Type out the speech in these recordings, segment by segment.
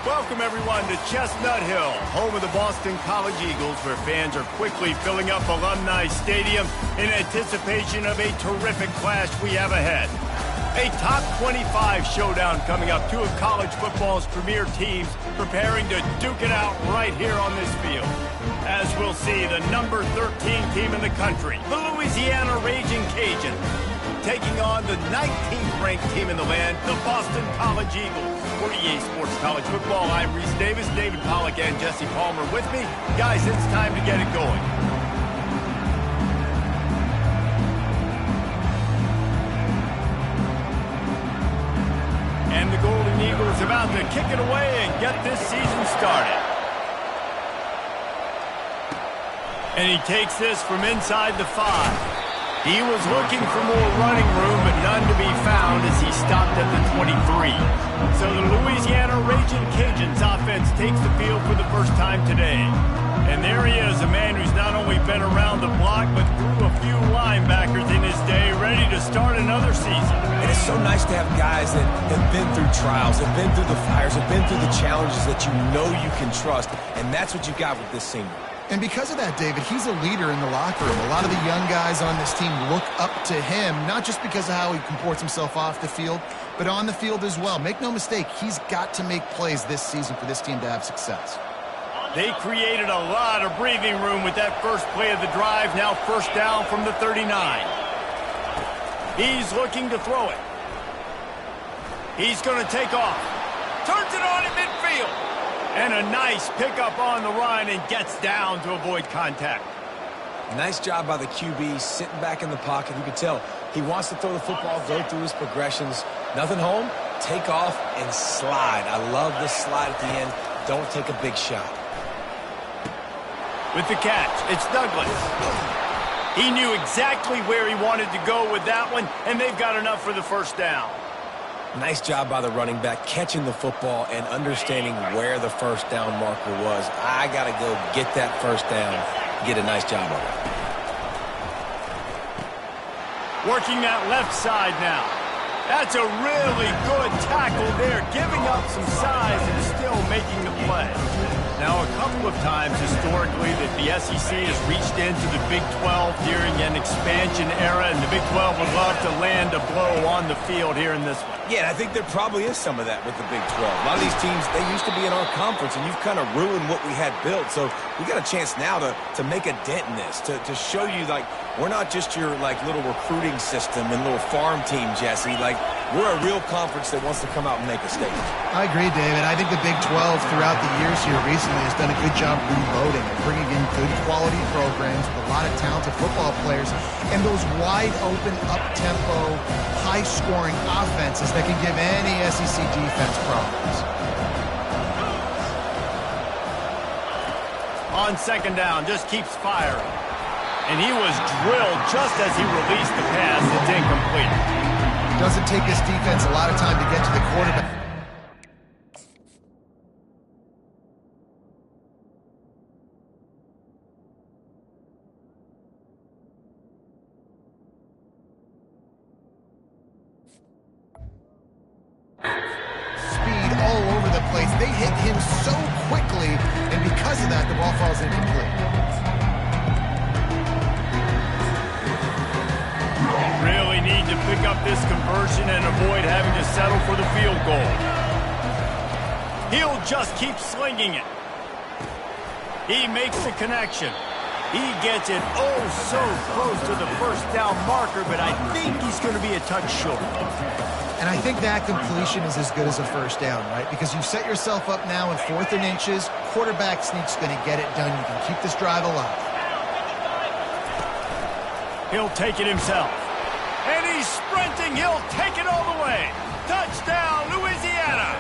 Welcome, everyone, to Chestnut Hill, home of the Boston College Eagles, where fans are quickly filling up Alumni Stadium in anticipation of a terrific clash we have ahead. A top 25 showdown coming up, two of college football's premier teams preparing to duke it out right here on this field. As we'll see, the number 13 team in the country, the Louisiana Raging Cajuns, taking on the 19th ranked team in the land, the Boston College Eagles. For EA Sports College Football, I'm Reese Davis, David Pollack, and Jesse Palmer with me. Guys, it's time to get it going. And the Golden Eagles about to kick it away and get this season started. And he takes this from inside the 5. He was looking for more running room, but none to be found as he stopped at the 23. So the Louisiana Raging Cajuns offense takes the field for the first time today. And there he is, a man who's not only been around the block, but threw a few linebackers in his day, ready to start another season. And it's so nice to have guys that have been through trials, have been through the fires, have been through the challenges that you know you can trust. And that's what you got with this senior. And because of that, David, he's a leader in the locker room. A lot of the young guys on this team look up to him, not just because of how he comports himself off the field, but on the field as well. Make no mistake, he's got to make plays this season for this team to have success. They created a lot of breathing room with that first play of the drive. Now first down from the 39. He's looking to throw it. He's going to take off. Turns it on in midfield. And a nice pickup on the run and gets down to avoid contact. Nice job by the QB, sitting back in the pocket. You can tell he wants to throw the football, go through his progressions. Nothing home, take off and slide. I love this slide at the end. Don't take a big shot. With the catch, it's Douglas. He knew exactly where he wanted to go with that one, and they've got enough for the first down. Nice job by the running back, catching the football and understanding where the first down marker was. I got to go get that first down. Get a nice job on it. Working that left side now. That's a really good tackle there, giving up some size and still making the play. Now, a couple of times historically that the SEC has reached into the Big 12 during an expansion era, and the Big 12 would love to land a blow on the field here in this one. Yeah, I think there probably is some of that with the Big 12. A lot of these teams, they used to be in our conference, and you've kind of ruined what we had built. So we got a chance now to make a dent in this, to show you, like, we're not just your, like, little recruiting system and little farm team, Jesse. Like, we're a real conference that wants to come out and make a statement. I agree, David. I think the Big 12 throughout the years here recently has done a good job reloading and bringing in good quality programs with a lot of talented football players and those wide-open, up-tempo, high-scoring offenses that can give any SEC defense problems. On second down, just keeps firing. And he was drilled just as he released the pass. It's incomplete. Doesn't take this defense a lot of time to get to the quarterback. Speed all over the place. They hit him so quickly, and because of that, the ball falls incomplete. Really need to pick up this conversion and avoid having to settle for the field goal. He'll just keep slinging it. He makes the connection. He gets it oh so close to the first down marker, but I think he's going to be a touch short. And I think that completion is as good as a first down, right? Because you've set yourself up now in 4th and inches. Quarterback sneak's going to get it done. You can keep this drive alive. He'll take it himself. And he's sprinting. He'll take it all the way. Touchdown, Louisiana.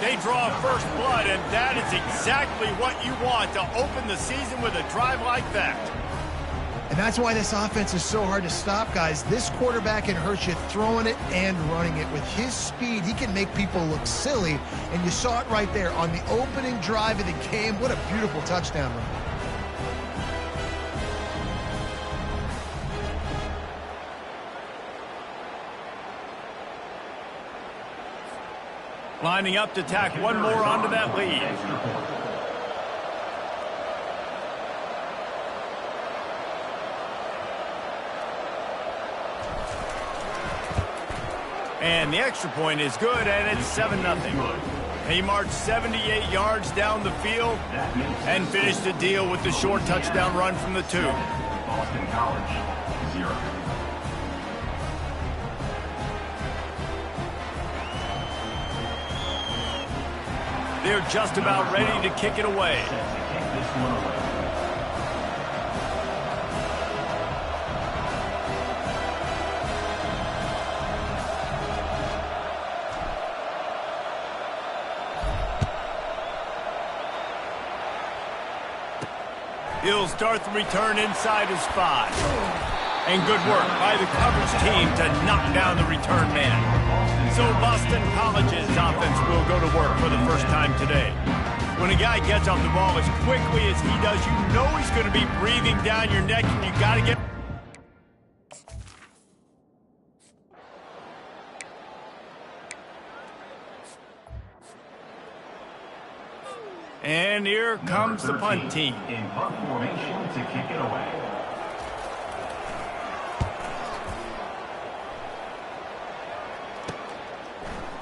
They draw first blood, and that is exactly what you want to open the season with a drive like that. And that's why this offense is so hard to stop, guys. This quarterback can hurt you throwing it and running it. With his speed, he can make people look silly. And you saw it right there on the opening drive of the game. What a beautiful touchdown run. Lining up to tack one more onto that lead. And the extra point is good, and it's 7-0. He marched 78 yards down the field and finished the deal with the short touchdown run from the 2. Boston College, 0. They're just about ready to kick it away. He'll start the return inside his 5. And good work by the coverage team to knock down the return man. So Boston College's offense will go to work for the first time today. When a guy gets off the ball as quickly as he does, you know he's going to be breathing down your neck, and you got to get... And here comes the punt team. In punt formation to kick it away.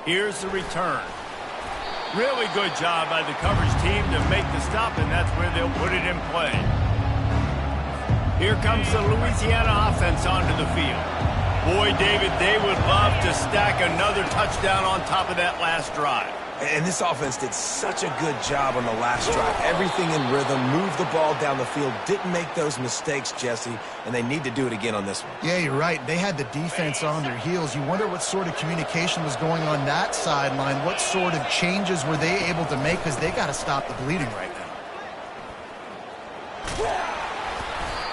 Here's the return. Really good job by the coverage team to make the stop, and that's where they'll put it in play. Here comes the Louisiana offense onto the field. Boy, David, they would love to stack another touchdown on top of that last drive. And this offense did such a good job on the last drive. Everything in rhythm, moved the ball down the field, didn't make those mistakes, Jesse, and they need to do it again on this one. Yeah, you're right. They had the defense on their heels. You wonder what sort of communication was going on that sideline. What sort of changes were they able to make, because they got to stop the bleeding right now.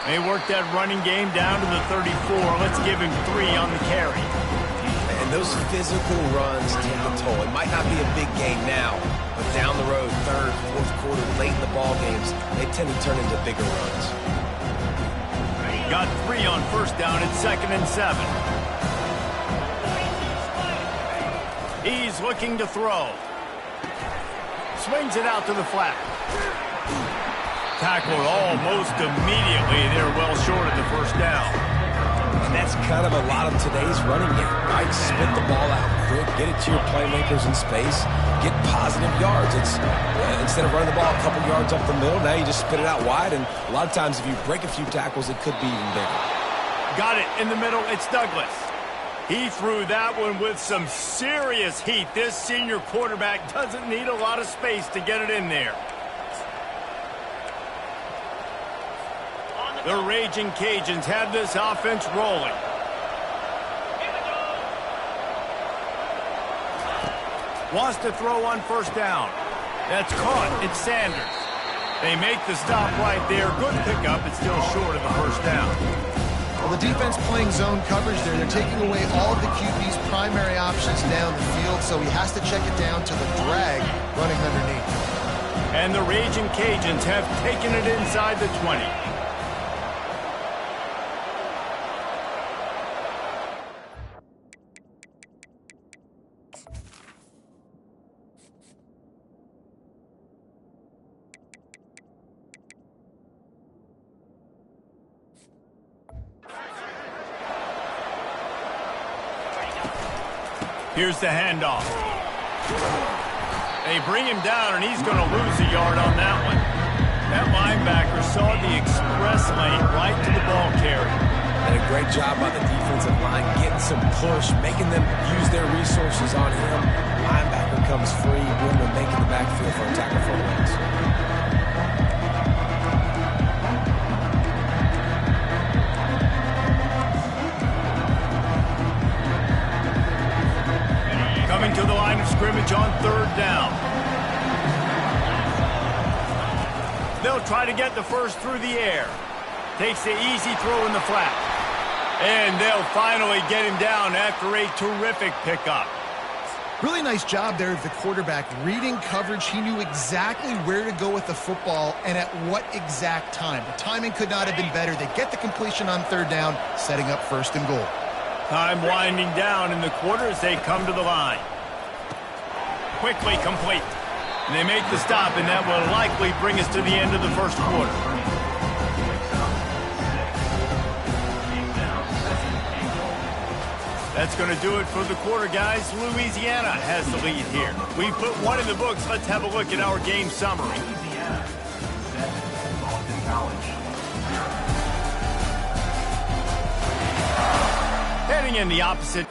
They worked that running game down to the 34. Let's give him 3 on the carry. And those physical runs take a toll. It might not be a big game now, but down the road, third, fourth quarter, late in the ball games, they tend to turn into bigger runs. Got 3 on first down. It's 2nd and 7. He's looking to throw. Swings it out to the flat. Tackled almost immediately. They're well short of the first down. And that's kind of a lot of today's running game, right? Spit the ball out quick, get it to your playmakers in space, get positive yards. It's instead of running the ball a couple yards up the middle, now you just spit it out wide, and a lot of times if you break a few tackles, it could be even bigger. Got it in the middle. It's Douglas. He threw that one with some serious heat. This senior quarterback doesn't need a lot of space to get it in there. The Raging Cajuns have this offense rolling. Wants to throw on first down. That's caught. It's Sanders. They make the stop right there. Good pickup. It's still short of the first down. Well, the defense playing zone coverage there. They're taking away all of the QB's primary options down the field, so he has to check it down to the drag running underneath. And the Raging Cajuns have taken it inside the 20. Here's the handoff. They bring him down, and he's going to lose a yard on that one. That linebacker saw the express lane right to the ball carrier. And a great job by the defensive line, getting some push, making them use their resources on him. Linebacker comes free, boom, and making the backfield for a tackle for the wins. Coming to the line of scrimmage on third down. They'll try to get the first through the air. Takes the easy throw in the flat. And they'll finally get him down after a terrific pickup. Really nice job there of the quarterback. Reading coverage, he knew exactly where to go with the football and at what exact time. The timing could not have been better. They get the completion on third down, setting up first and goal. Time winding down in the quarter as they come to the line. Quickly complete. And they make the stop, and that will likely bring us to the end of the first quarter. That's going to do it for the quarter, guys. Louisiana has the lead here. We put one in the books. Let's have a look at our game summary. Louisiana 7, Boston College 0. Heading in the opposite.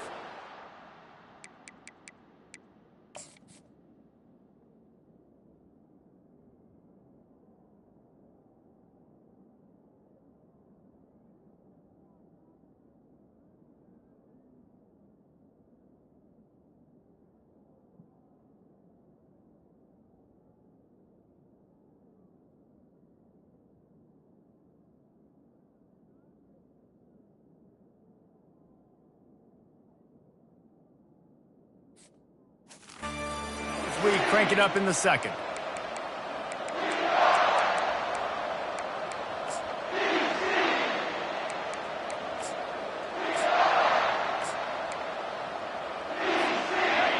We crank it up in the second.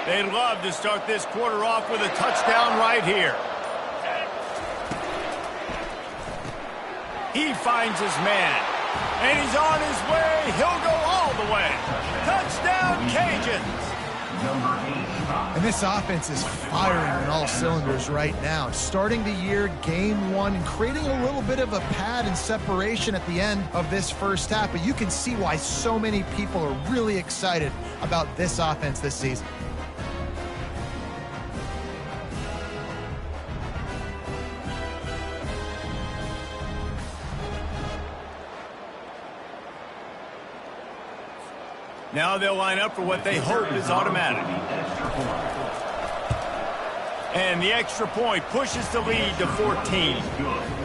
They'd love to start this quarter off with a touchdown right here. He finds his man, and he's on his way. He'll go all the way. Touchdown, Cajuns! And this offense is firing on all cylinders right now. Starting the year, game one, and creating a little bit of a pad and separation at the end of this first half. But you can see why so many people are really excited about this offense this season. Now they'll line up for what they hope is automatic. And the extra point pushes the lead to 14.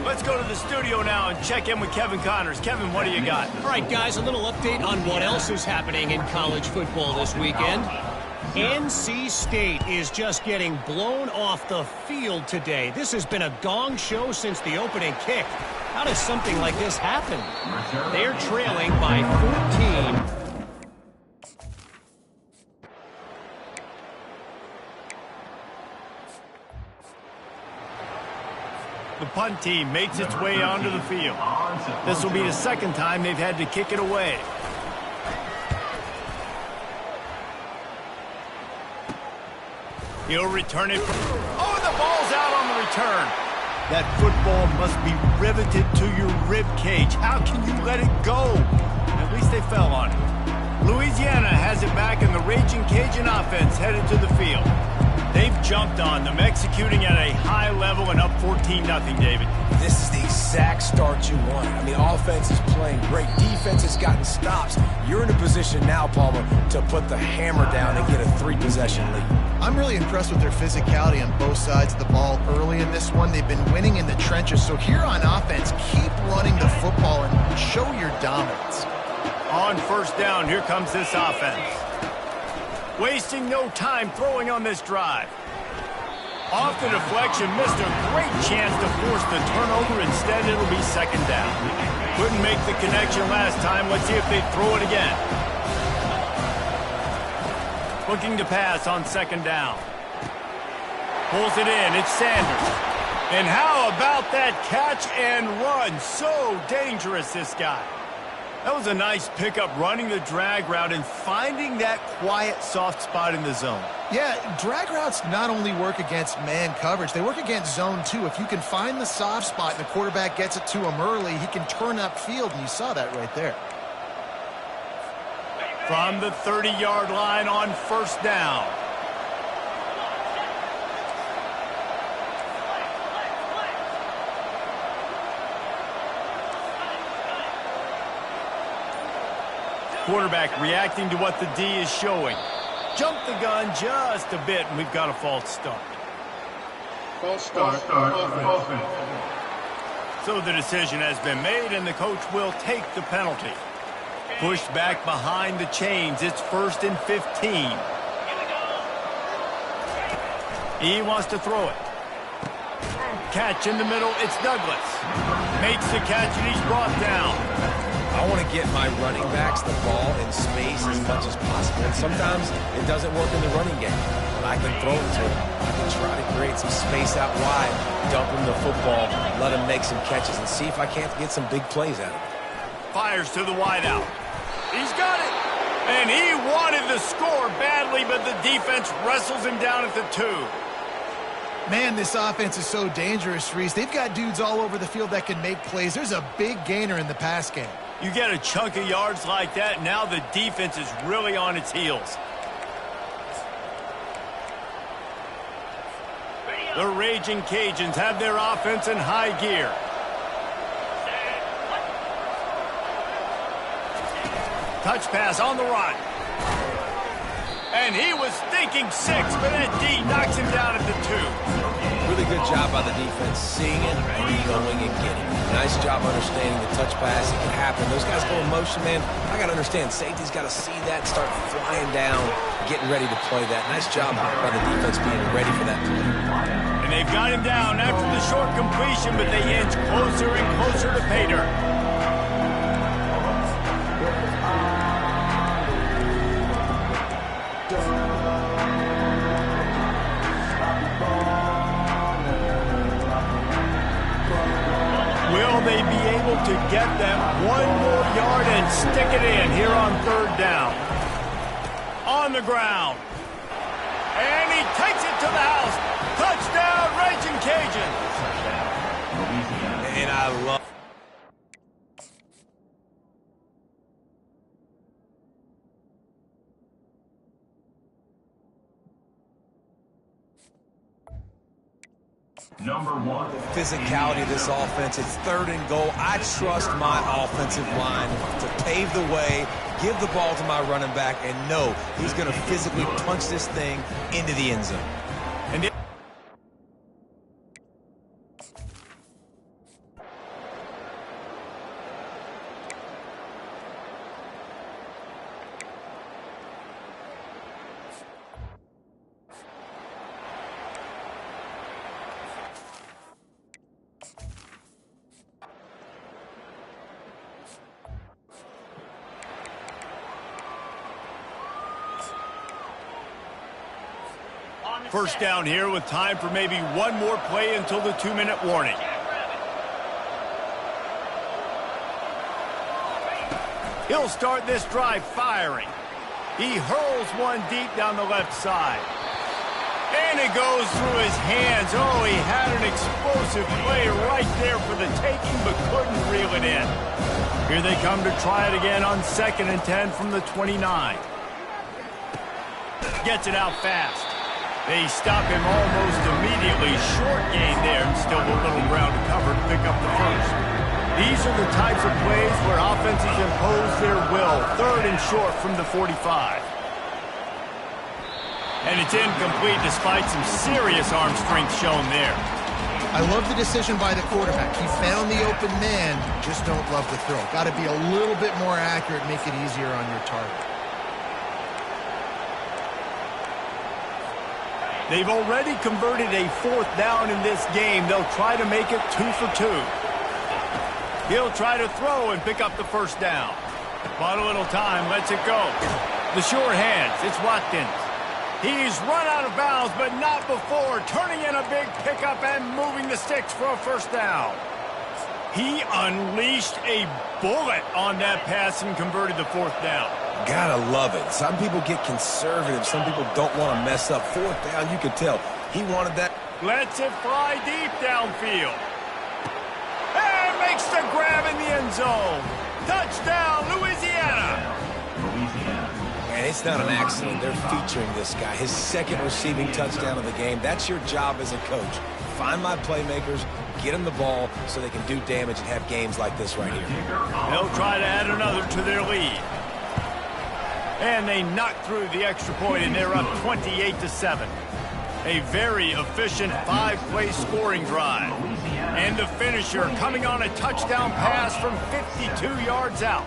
Let's go to the studio now and check in with Kevin Connors. Kevin, what do you got? All right, guys, a little update on what else is happening in college football this weekend. NC State is just getting blown off the field today. This has been a gong show since the opening kick. How does something like this happen? They're trailing by 14. The punt team makes its way onto the field. This will be the second time they've had to kick it away. He'll return it. Oh, the ball's out on the return. That football must be riveted to your rib cage. How can you let it go? At least they fell on it. Louisiana has it back, and the Raging Cajun offense headed to the field. They've jumped on them, executing at a high level and up 14-0, David. This is the exact start you want. I mean, offense is playing great. Defense has gotten stops. You're in a position now, Palmer, to put the hammer down and get a 3-possession lead. I'm really impressed with their physicality on both sides of the ball early in this one. They've been winning in the trenches. So here on offense, keep running the football and show your dominance. On first down, here comes this offense. Wasting no time throwing on this drive. Off the deflection, missed a great chance to force the turnover. Instead, it'll be second down. Couldn't make the connection last time. Let's see if they throw it again. Looking to pass on second down. Pulls it in. It's Sanders. And how about that catch and run? So dangerous, this guy. That was a nice pickup, running the drag route and finding that quiet, soft spot in the zone. Yeah, drag routes not only work against man coverage, they work against zone too. If you can find the soft spot and the quarterback gets it to him early, he can turn upfield, and you saw that right there. From the 30-yard line on first down. Quarterback reacting to what the D is showing. Jump the gun just a bit, and we've got a false start. False start. Offense. So the decision has been made, and the coach will take the penalty. Pushed back behind the chains. It's 1st and 15. He wants to throw it. Catch in the middle. It's Douglas. Makes the catch, and he's brought down. I want to get my running backs the ball in space as much as possible. And sometimes it doesn't work in the running game. But I can throw it to him. I can try to create some space out wide, dump him the football, let him make some catches, and see if I can't get some big plays out of him. Fires to the wideout. He's got it. And he wanted the score badly, but the defense wrestles him down at the 2. Man, this offense is so dangerous, Reese. They've got dudes all over the field that can make plays. There's a big gainer in the pass game. You get a chunk of yards like that, now the defense is really on its heels. The Raging Cajuns have their offense in high gear. Touch pass on the run. And he was thinking 6, but that D knocks him down at the 2. Really good job by the defense, seeing it and going and getting it. Nice job understanding the touch pass. It can happen. Those guys go in motion, man. I got to understand, safety's got to see that, start flying down, getting ready to play that. Nice job by the defense being ready for that play. And they've got him down after the short completion, but they inch closer and closer to pay dirt. Will they be able to get that 1 more yard and stick it in here on 3rd down? On the ground. And he takes it to the house. Touchdown, Raging Cajuns. And I love Number 1. physicality of this offense. It's 3rd and goal. I trust my offensive line to pave the way, give the ball to my running back, and know he's going to physically punch this thing into the end zone. And first down here with time for maybe 1 more play until the 2-minute warning. He'll start this drive firing. He hurls one deep down the left side. And it goes through his hands. Oh, he had an explosive play right there for the taking, but couldn't reel it in. Here they come to try it again on 2nd and 10 from the 29. Gets it out fast. They stop him almost immediately. Short gain there, and still a little ground to cover to pick up the first. These are the types of plays where offenses impose their will. 3rd and short from the 45. And it's incomplete despite some serious arm strength shown there. I love the decision by the quarterback. He found the open man, just don't love the throw. Got to be a little bit more accurate, make it easier on your target. They've already converted a 4th down in this game. They'll try to make it 2 for 2. He'll try to throw and pick up the first down. Bought a little time, lets it go. The sure hands, it's Watkins. He's run out of bounds, but not before. Turning in a big pickup and moving the sticks for a first down. He unleashed a bullet on that pass and converted the 4th down. Gotta love it. Some people get conservative. Some people don't want to mess up. 4th down, you could tell. He wanted that. Lets it fly deep downfield. And makes the grab in the end zone. Touchdown, Louisiana. And it's not an accident. They're featuring this guy. His 2nd receiving touchdown of the game. That's your job as a coach. Find my playmakers, get them the ball so they can do damage and have games like this right here. They'll try to add another to their lead. And they knock through the extra point, and they're up 28-7. A very efficient 5-play scoring drive. And the finisher coming on a touchdown pass from 52 yards out.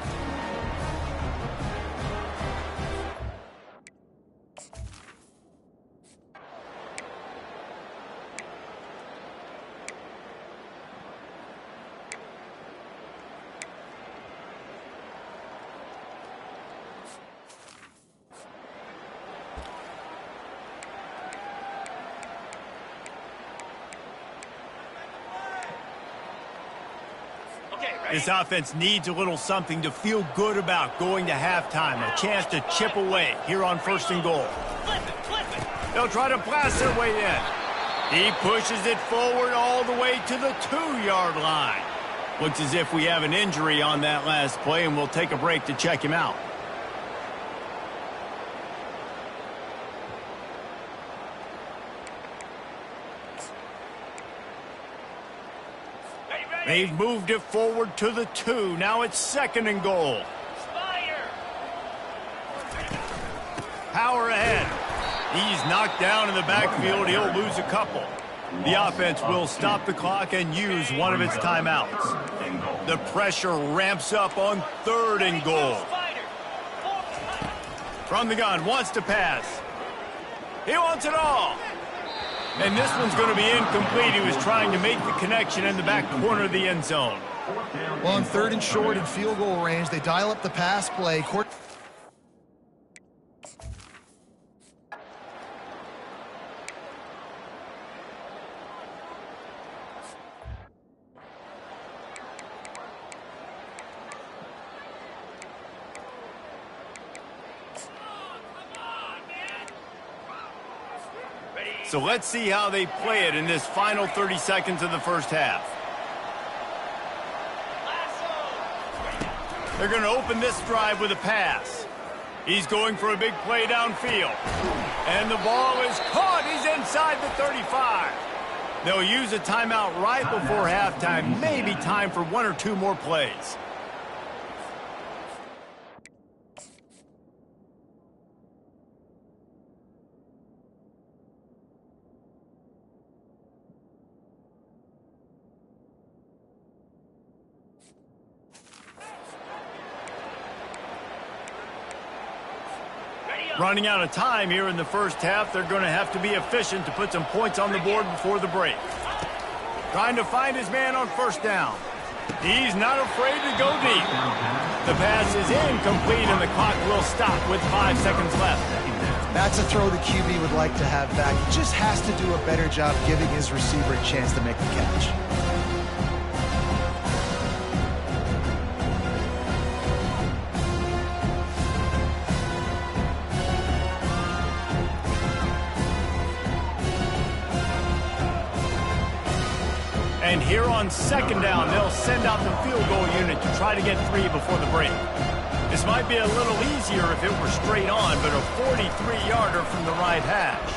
This offense needs a little something to feel good about going to halftime. A chance to chip away here on 1st and goal. They'll try to blast their way in. He pushes it forward all the way to the 2-yard line. Looks as if we have an injury on that last play, and we'll take a break to check him out. They've moved it forward to the 2. Now it's 2nd and goal. Power ahead. He's knocked down in the backfield. He'll lose a couple. The offense will stop the clock and use one of its timeouts. The pressure ramps up on 3rd and goal. From the gun, wants to pass. He wants it all. And this one's going to be incomplete. He was trying to make the connection in the back corner of the end zone. Well, on 3rd and short and field goal range, they dial up the pass play. So let's see how they play it in this final 30 seconds of the first half. They're going to open this drive with a pass. He's going for a big play downfield. And the ball is caught. He's inside the 35. They'll use a timeout right before halftime. Maybe time for 1 or 2 more plays. Running out of time here in the first half. They're going to have to be efficient to put some points on the board before the break. Trying to find his man on 1st down. He's not afraid to go deep. The pass is incomplete, and the clock will stop with 5 seconds left. That's a throw the QB would like to have back. He just has to do a better job giving his receiver a chance to make the catch. And here on 2nd down, they'll send out the field goal unit to try to get 3 before the break. This might be a little easier if it were straight on, but a 43-yarder from the right hash.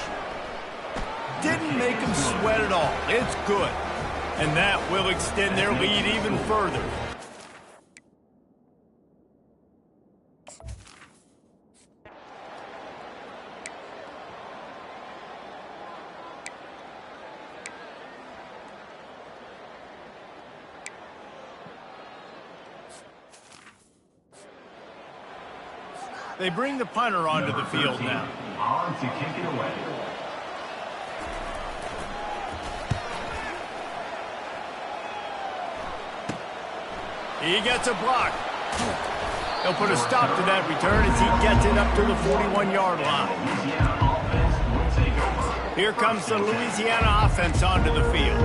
Didn't make them sweat at all. It's good. And that will extend their lead even further. They bring the punter onto the field now. On to kick it away. He gets a block. He'll put a stop to that return as he gets it up to the 41-yard line. Here comes the Louisiana offense onto the field.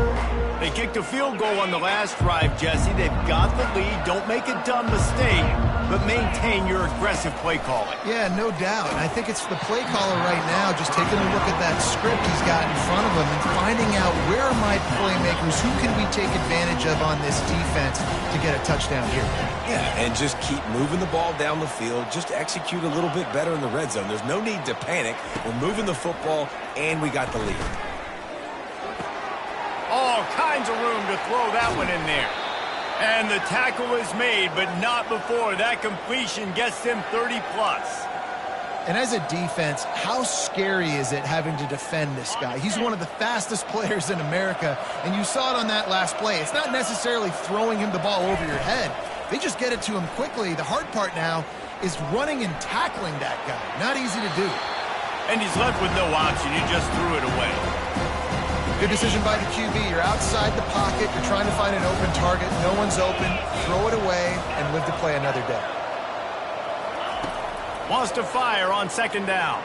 They kicked a field goal on the last drive, Jesse. They've got the lead. Don't make a dumb mistake, but maintain your aggressive play calling. Yeah, no doubt. And I think it's the play caller right now just taking a look at that script he's got in front of him and finding out where are my playmakers, who can we take advantage of on this defense to get a touchdown here. Yeah, and just keep moving the ball down the field. Just execute a little bit better in the red zone. There's no need to panic. We're moving the football, and we got the lead. All kinds of room to throw that one in there. And the tackle is made, but not before that completion gets them 30-plus. And as a defense, how scary is it having to defend this guy? He's one of the fastest players in America, and you saw it on that last play. It's not necessarily throwing him the ball over your head. They just get it to him quickly. The hard part now is running and tackling that guy. Not easy to do. And he's left with no option. He just threw it away. Good decision by the QB. You're outside the pocket. You're trying to find an open target. No one's open. Throw it away and live to play another day. Wants to fire on 2nd down.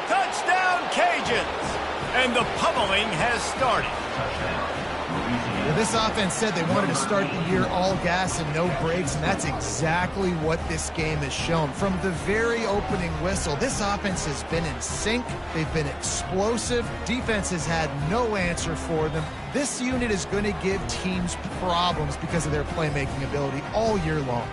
Touchdown, Cajuns! And the pummeling has started. Well, this offense said they wanted to start the year all gas and no brakes, and that's exactly what this game has shown. From the very opening whistle, this offense has been in sync. They've been explosive. Defense has had no answer for them. This unit is going to give teams problems because of their playmaking ability all year long.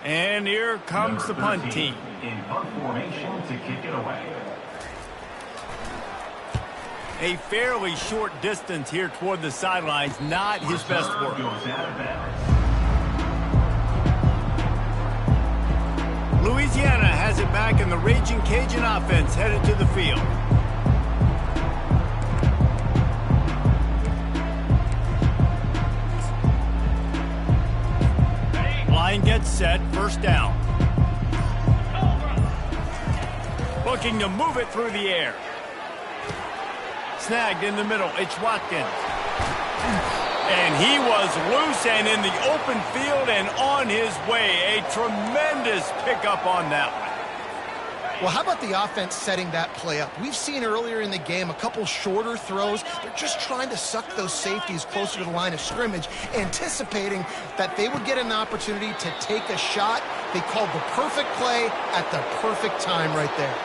And here comes the punt team. In punt formation to kick it away. A fairly short distance here toward the sidelines, not his best work. Goes out of bounds. Louisiana has it back, and the Raging Cajun offense headed to the field. Line gets set, first down. Looking to move it through the air. Snagged in the middle, it's Watkins. And he was loose and in the open field and on his way. A tremendous pickup on that one. Well, how about the offense setting that play up? We've seen earlier in the game a couple shorter throws. They're just trying to suck those safeties closer to the line of scrimmage, anticipating that they would get an opportunity to take a shot. They called the perfect play at the perfect time right there.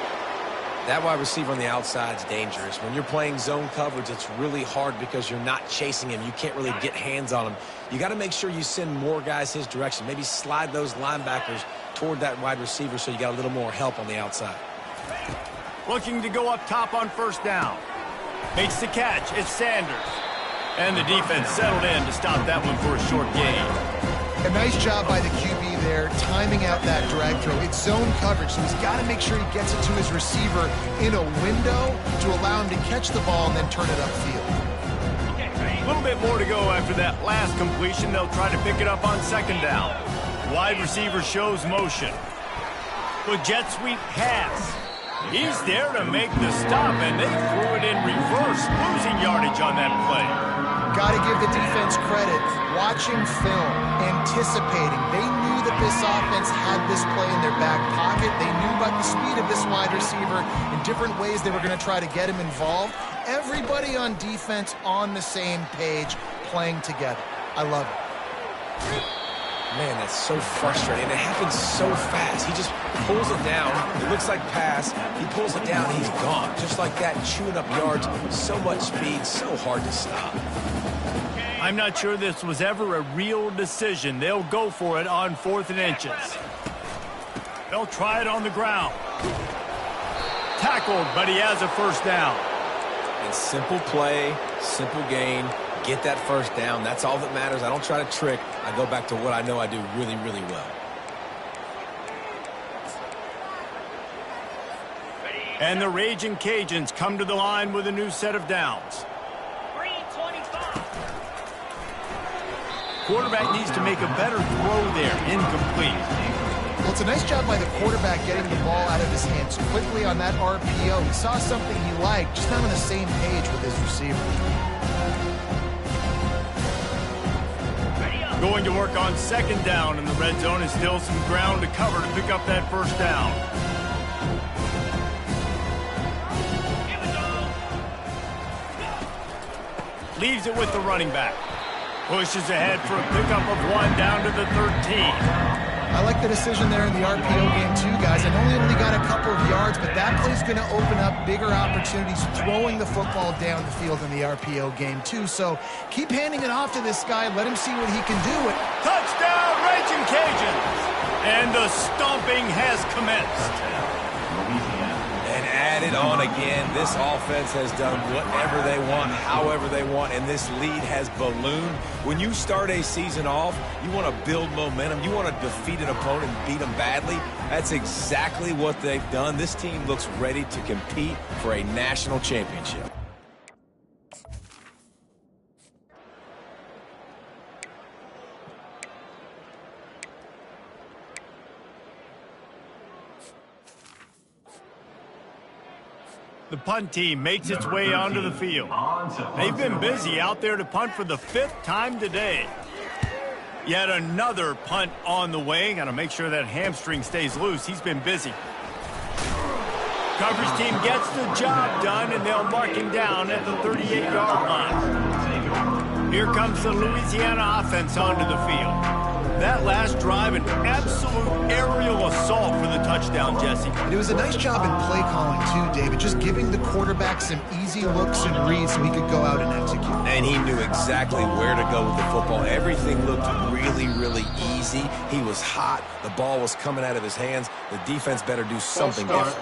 That wide receiver on the outside is dangerous. When you're playing zone coverage, it's really hard because you're not chasing him. You can't really get hands on him. You got to make sure you send more guys his direction. Maybe slide those linebackers toward that wide receiver so you got a little more help on the outside. Looking to go up top on first down. Makes the catch. It's Sanders. And the defense settled in to stop that one for a short gain. A nice job by the QB there, timing out that drag throw. It's zone coverage, so he's got to make sure he gets it to his receiver in a window to allow him to catch the ball and then turn it upfield. A little bit more to go after that last completion. They'll try to pick it up on second down. Wide receiver shows motion. With jet sweep pass. He's there to make the stop, and they threw it in reverse, losing yardage on that play. Got to give the defense credit. Watching film, anticipating. They knew that this offense had this play in their back pocket. They knew about the speed of this wide receiver in different ways they were going to try to get him involved. Everybody on defense on the same page, playing together. I love it. Man, that's so frustrating. It happens so fast. He just pulls it down. It looks like pass. He pulls it down, he's gone. Just like that, chewing up yards. So much speed, so hard to stop. I'm not sure this was ever a real decision. They'll go for it on 4th and inches. They'll try it on the ground. Tackled, but he has a first down. And simple play, simple gain. Get that first down. That's all that matters. I don't try to trick. I go back to what I know I do really, really well. And the Raging Cajuns come to the line with a new set of downs. 325. Quarterback needs to make a better throw there. Incomplete. Well, it's a nice job by the quarterback getting the ball out of his hands quickly on that RPO. He saw something he liked, just not on the same page with his receiver. Going to work on second down in the red zone, and still some ground to cover to pick up that first down. Leaves it with the running back. Pushes ahead for a pickup of 1 down to the 13. I like the decision there in the RPO game too, guys. I know he only got a couple of yards, but that play's going to open up bigger opportunities throwing the football down the field in the RPO game too. So keep handing it off to this guy. Let him see what he can do. Touchdown, Raging Cajuns! And the stomping has commenced. And add it on again. This offense has done whatever they want, however they want, and this lead has ballooned. When you start a season off, you want to build momentum. You want to defeat an opponent and beat them badly. That's exactly what they've done. This team looks ready to compete for a national championship. The punt team makes its way onto the field. They've been busy out there to punt for the 5th time today. Yet another punt on the way. Got to make sure that hamstring stays loose. He's been busy. Coverage team gets the job done, and they'll mark him down at the 38-yard line. Here comes the Louisiana offense onto the field. That last drive, an absolute aerial assault for the touchdown, Jesse. And it was a nice job in play calling, too, David, just giving the quarterback some easy looks and reads so he could go out and execute. And he knew exactly where to go with the football. Everything looked really, really easy. He was hot. The ball was coming out of his hands. The defense better do something different.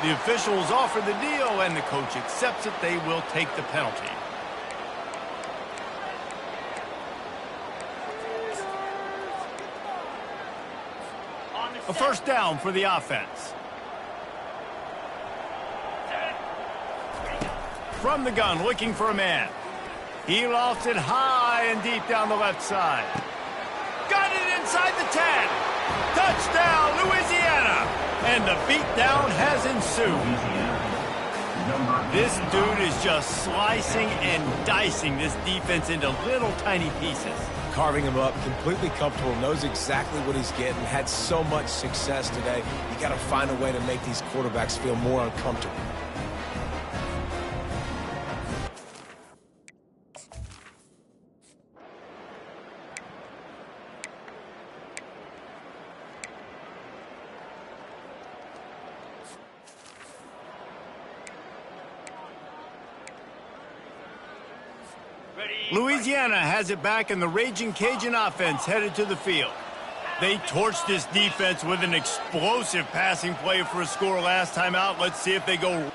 The officials offer the deal, and the coach accepts it. They will take the penalty. A first down for the offense. From the gun, looking for a man. He lofts it high and deep down the left side. Got it inside the 10. Touchdown, Louisiana. And the beatdown has ensued. This dude is just slicing and dicing this defense into little tiny pieces. Carving him up, completely comfortable, knows exactly what he's getting, had so much success today. You got to find a way to make these quarterbacks feel more uncomfortable. Louisiana has it back, and the Raging Cajun offense headed to the field. They torched this defense with an explosive passing play for a score last time out. Let's see if they go.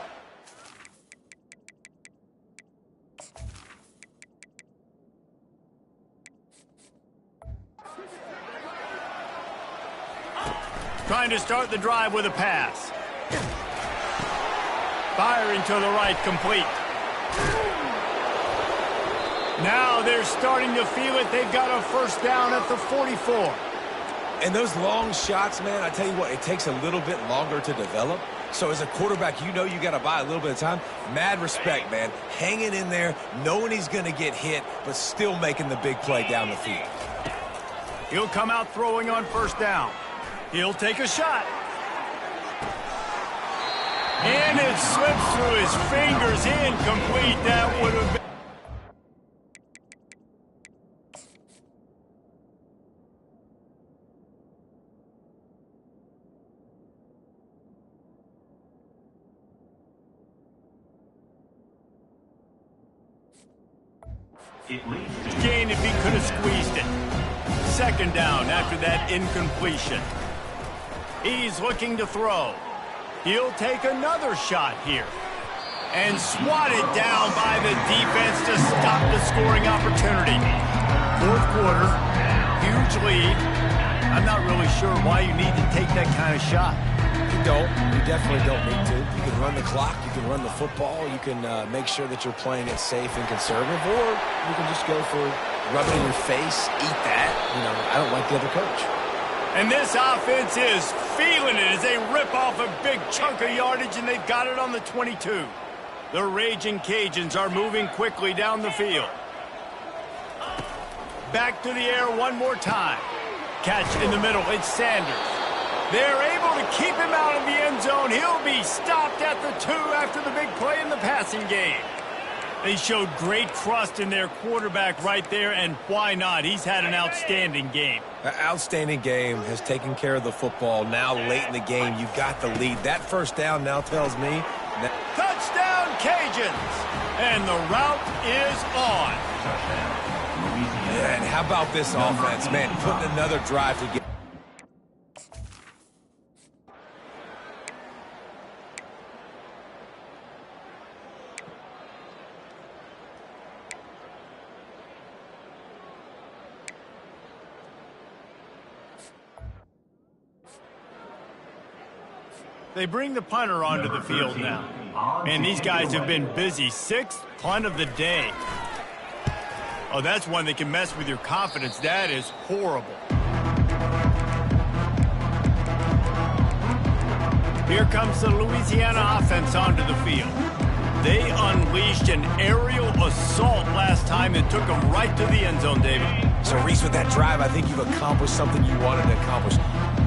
Trying to start the drive with a pass. Firing to the right, complete. Now they're starting to feel it. They've got a first down at the 44. And those long shots, man, I tell you what, it takes a little bit longer to develop. So as a quarterback, you know you got to buy a little bit of time. Mad respect, man. Hanging in there, knowing he's going to get hit, but still making the big play down the field. He'll come out throwing on first down. He'll take a shot. And it slips through his fingers, incomplete. That would have been. Gain if he could have squeezed it. Second down after that incompletion. He's looking to throw. He'll take another shot here. And swatted down by the defense to stop the scoring opportunity. Fourth quarter, huge lead. I'm not really sure why you need to take that kind of shot. You don't. You definitely don't need to. You can run the clock. You can run the football. You can make sure that you're playing it safe and conservative, or you can just go for rub it in your face, eat that. You know, I don't like the other coach. And this offense is feeling it as they rip off a big chunk of yardage, and they've got it on the 22. The Raging Cajuns are moving quickly down the field. Back to the air one more time. Catch in the middle. It's Sanders. They're able to keep him out of the end zone. He'll be stopped at the 2 after the big play in the passing game. They showed great trust in their quarterback right there, and why not? He's had an outstanding game. An outstanding game, has taken care of the football. Now late in the game, you've got the lead. That first down now tells me that... Touchdown, Cajuns! And the route is on. And how about this offense, man? Putting another drive together. They bring the punter onto the field now. And these guys have been busy. 6th punt of the day. Oh, that's one that can mess with your confidence. That is horrible. Here comes the Louisiana offense onto the field. They unleashed an aerial assault last time that took them right to the end zone, David. So, Reese, with that drive, I think you've accomplished something you wanted to accomplish.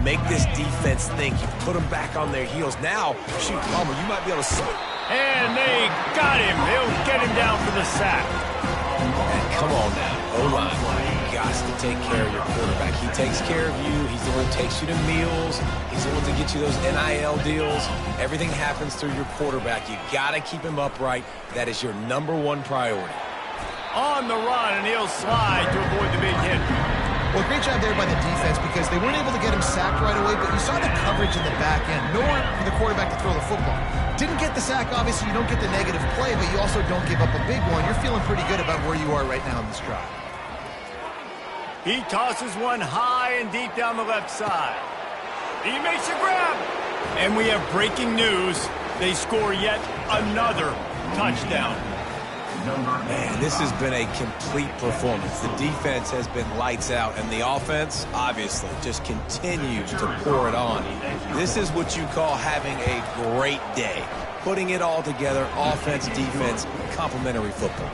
Make this defense think. You've put them back on their heels. Now, shoot, Palmer, you might be able to... And they got him. They'll get him down for the sack. And come on now, O-line. You got to take care of your quarterback. He takes care of you. He's the one who takes you to meals. He's the one to get you those NIL deals. Everything happens through your quarterback. You got to keep him upright. That is your #1 priority. On the run, and he'll slide to avoid the big hit. Well, great job there by the defense because they weren't able to get him sacked right away, but you saw the coverage in the back end. Nowhere for the quarterback to throw the football. Didn't get the sack, obviously. You don't get the negative play, but you also don't give up a big one. You're feeling pretty good about where you are right now in this drive. He tosses one high and deep down the left side. He makes a grab. And we have breaking news. They score yet another touchdown. Man, this has been a complete performance. The defense has been lights out, and the offense, obviously, just continues to pour it on. This is what you call having a great day. Putting it all together, offense, defense, complementary football.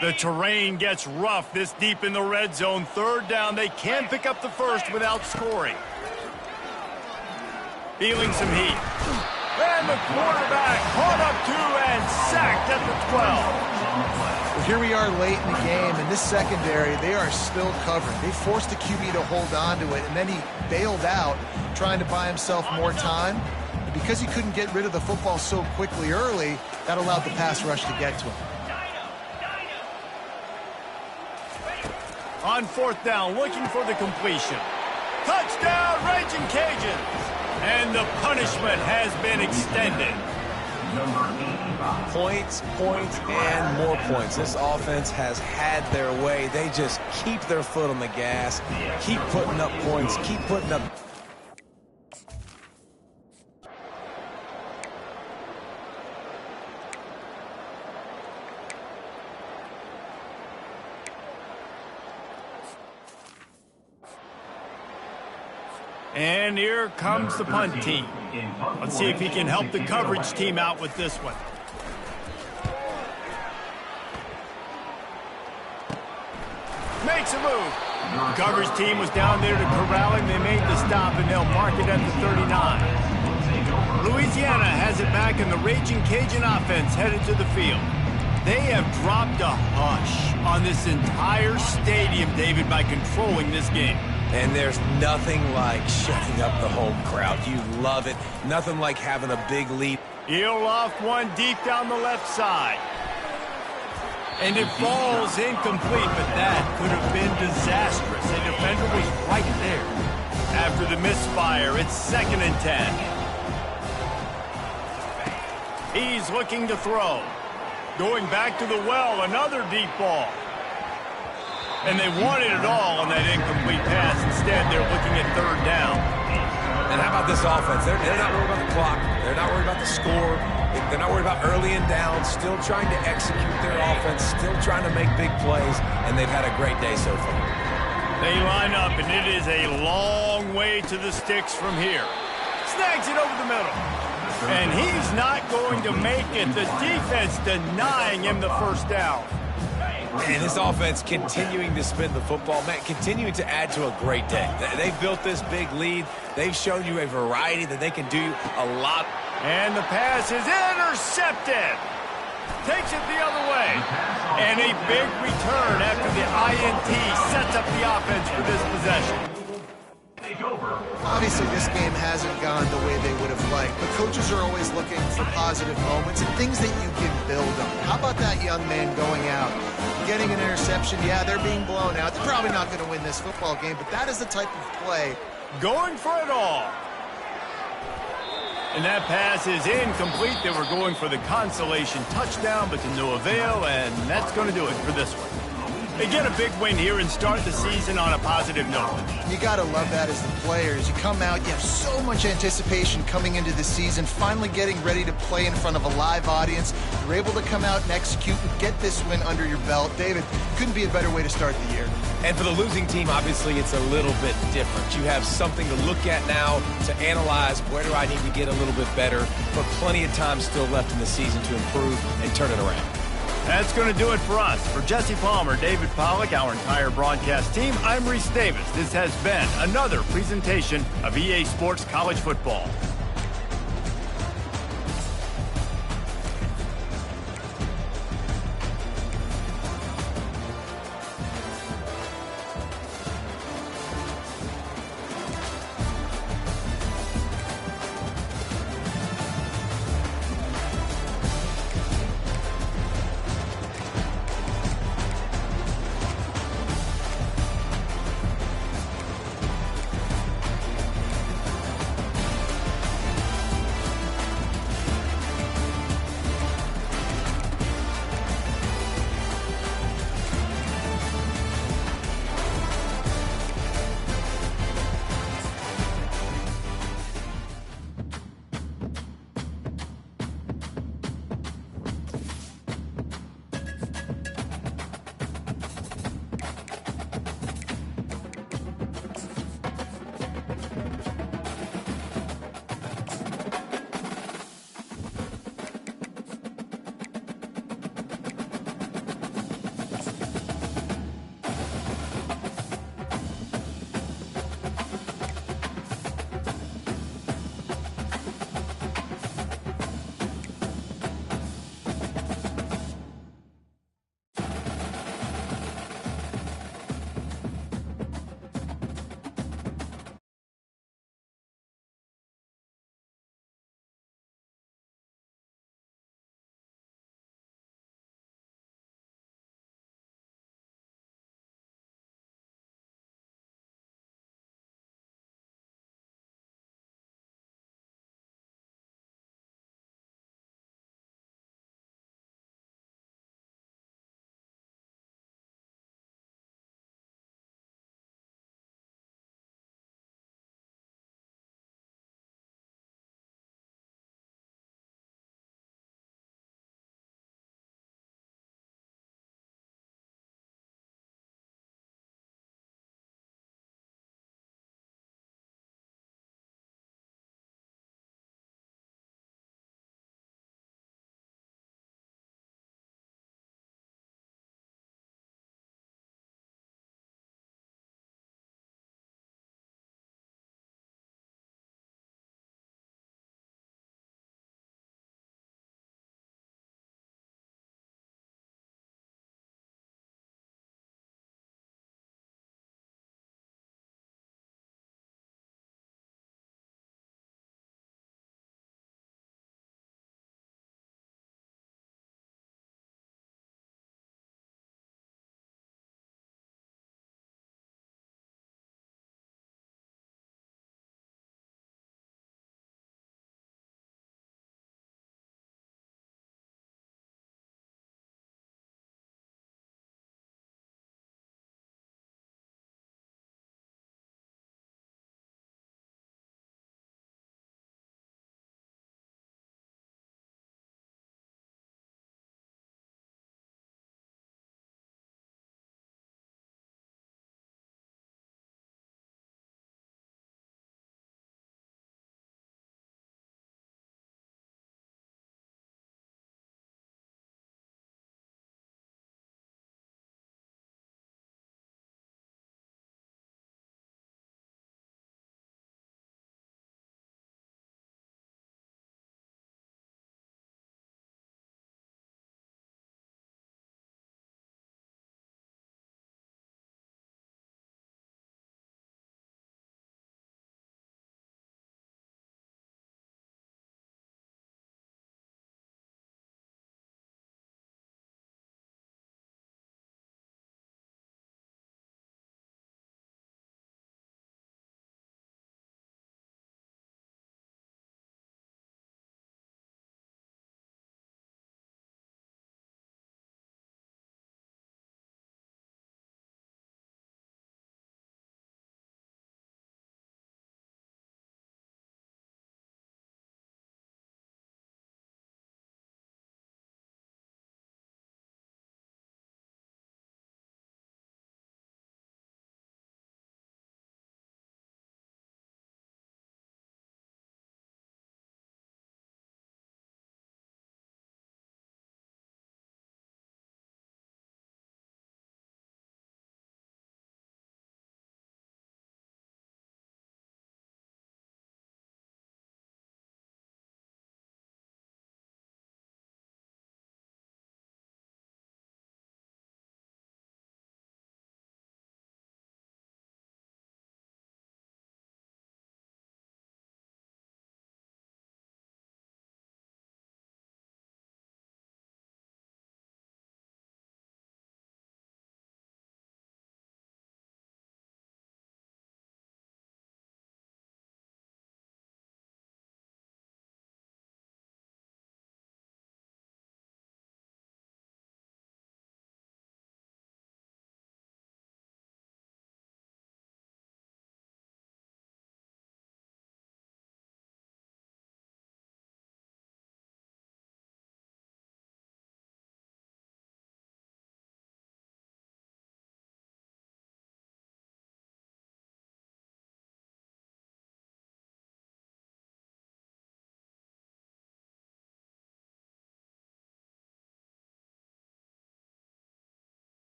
The terrain gets rough this deep in the red zone. Third down, they can pick up the first without scoring. Feeling some heat. And the quarterback caught up to and sacked at the 12. Well, here we are late in the game, and this secondary, they are still covering. They forced the QB to hold on to it, and then he bailed out, trying to buy himself more time. And because he couldn't get rid of the football so quickly early, that allowed the pass rush to get to him. On fourth down, looking for the completion. Touchdown, Raging Cajuns! And the punishment has been extended. Points, points, and more points. This offense has had their way. They just keep their foot on the gas, keep putting up points, keep putting up... And here comes the punt team. Let's see if he can help the coverage team out with this one. Makes a move. The coverage team was down there to corral him. They made the stop, and they'll mark it at the 39. Louisiana has it back, and the Raging Cajun offense headed to the field. They have dropped a hush on this entire stadium, David, by controlling this game. And there's nothing like shutting up the home crowd. You love it. Nothing like having a big lead. He'll loft one deep down the left side. And it falls incomplete, but that could have been disastrous. A defender was right there. After the misfire, it's 2nd and 10. He's looking to throw. Going back to the well, another deep ball. And they wanted it all on that incomplete pass. Instead, they're looking at 3rd down. And how about this offense? They're not worried about the clock. They're not worried about the score. They're not worried about early and down. Still trying to execute their offense. Still trying to make big plays. And they've had a great day so far. They line up, and it is a long way to the sticks from here. Snags it over the middle. And he's not going to make it. The defense denying him the first down. And this offense continuing to spin the football, man, continuing to add to a great day. They've built this big lead. They've shown you a variety that they can do a lot. And the pass is intercepted. Takes it the other way. And a big return after the INT sets up the offense for this possession. Obviously, this game hasn't gone the way they would have liked, but coaches are always looking for positive moments and things that you can build on. How about that young man going out, getting an interception? Yeah, they're being blown out. They're probably not going to win this football game, but that is the type of play. Going for it all. And that pass is incomplete. They were going for the consolation touchdown, but to no avail, and that's going to do it for this one. They get a big win here and start the season on a positive note. You got to love that as the players. You come out, you have so much anticipation coming into the season, finally getting ready to play in front of a live audience. You're able to come out and execute and get this win under your belt. David, couldn't be a better way to start the year. And for the losing team, obviously, it's a little bit different. You have something to look at now to analyze where do I need to get a little bit better, but plenty of time still left in the season to improve and turn it around. That's going to do it for us. For Jesse Palmer, David Pollack, our entire broadcast team, I'm Reese Davis. This has been another presentation of EA Sports College Football.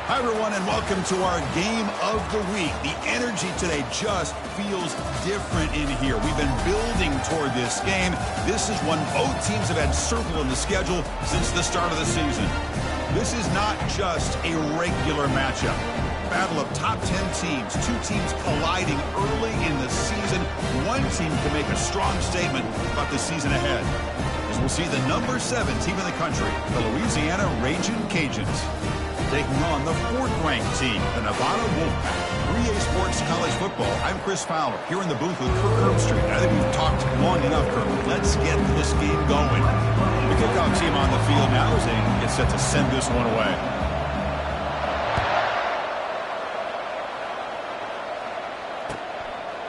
Hi, everyone, and welcome to our game of the week. The energy today just feels different in here. We've been building toward this game. This is one both teams have had circled in the schedule since the start of the season. This is not just a regular matchup. Battle of top 10 teams, two teams colliding early in the season. One team can make a strong statement about the season ahead, as we'll see the number 7 team in the country, the Louisiana Ragin' Cajuns, taking on the 4th-ranked team, the Nevada Wolfpack. 3A Sports College Football. I'm Chris Fowler, here in the booth with Kirk Herbstreit. I think we've talked long enough, Kirk. Let's get this game going. The kickoff team on the field now as they get set to send this one away.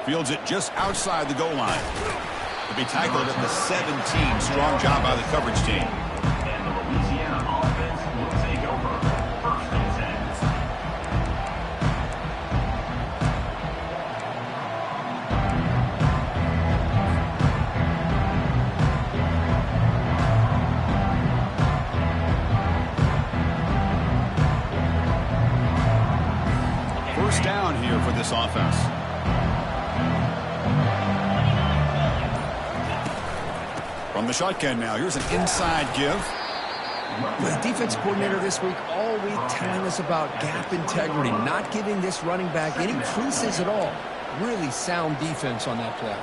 Fields it just outside the goal line. To be tackled at the 17. Strong job by the coverage team. And the Louisiana offense will take over. First and 10. First down here for this offense. From the shotgun now, here's an inside give. The defense coordinator this week all week telling us about gap integrity, not giving this running back any creases at all. Really sound defense on that play.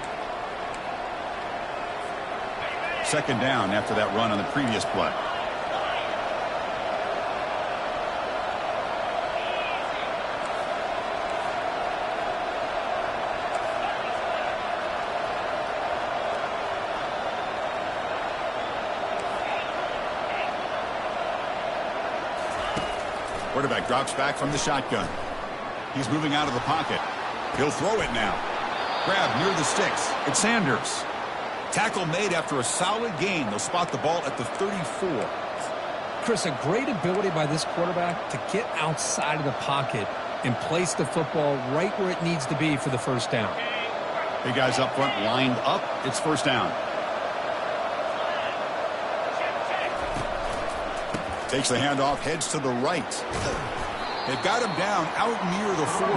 Second down after that run on the previous play. Quarterback drops back from the shotgun. He's moving out of the pocket. He'll throw it now. Grab near the sticks. It's Sanders. Tackle made after a solid gain. They'll spot the ball at the 34. Chris, a great ability by this quarterback to get outside of the pocket and place the football right where it needs to be for the first down. Big guys up front lined up. It's first down. Takes the handoff, heads to the right. They've got him down out near the 40.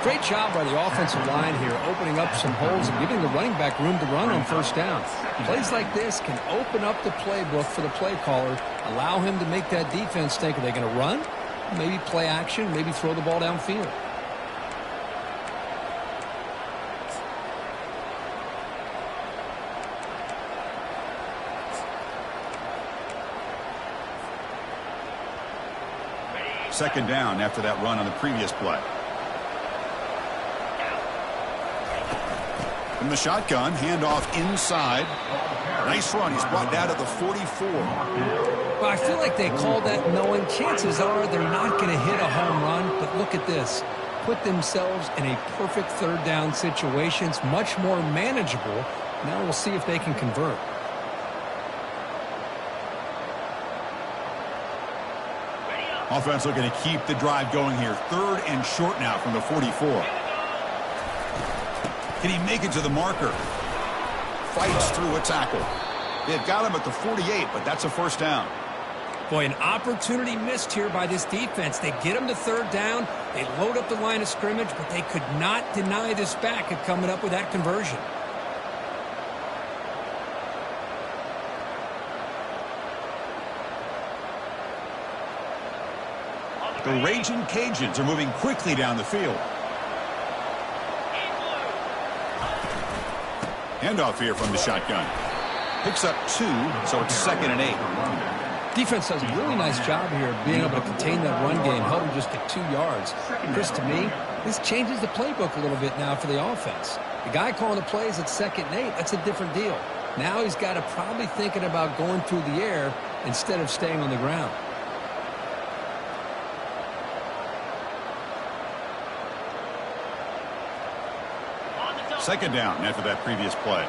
Great job by the offensive line here, opening up some holes and giving the running back room to run on first down. Plays like this can open up the playbook for the play caller, allow him to make that defense think, are they going to run? Maybe play action, maybe throw the ball downfield. Second down after that run on the previous play. From the shotgun, handoff inside. Nice run. He's brought down to the 44. Well, I feel like they called that knowing chances are they're not going to hit a home run, but look at this. Put themselves in a perfect third down situation. It's much more manageable. Now we'll see if they can convert. Offense looking to keep the drive going here. Third and short now from the 44. Can he make it to the marker? Fights through a tackle. They've got him at the 48, but that's a first down. Boy, an opportunity missed here by this defense. They get him to third down. They load up the line of scrimmage, but they could not deny this back of coming up with that conversion. The Ragin' Cajuns are moving quickly down the field. Handoff here from the shotgun. Picks up 2, so it's 2nd and 8. Defense does a really nice job here of being able to contain that run game, held him just to 2 yards. Chris, to me, this changes the playbook a little bit now for the offense. The guy calling the plays at 2nd and 8, that's a different deal. Now he's got to probably thinking about going through the air instead of staying on the ground. Second down after that previous play.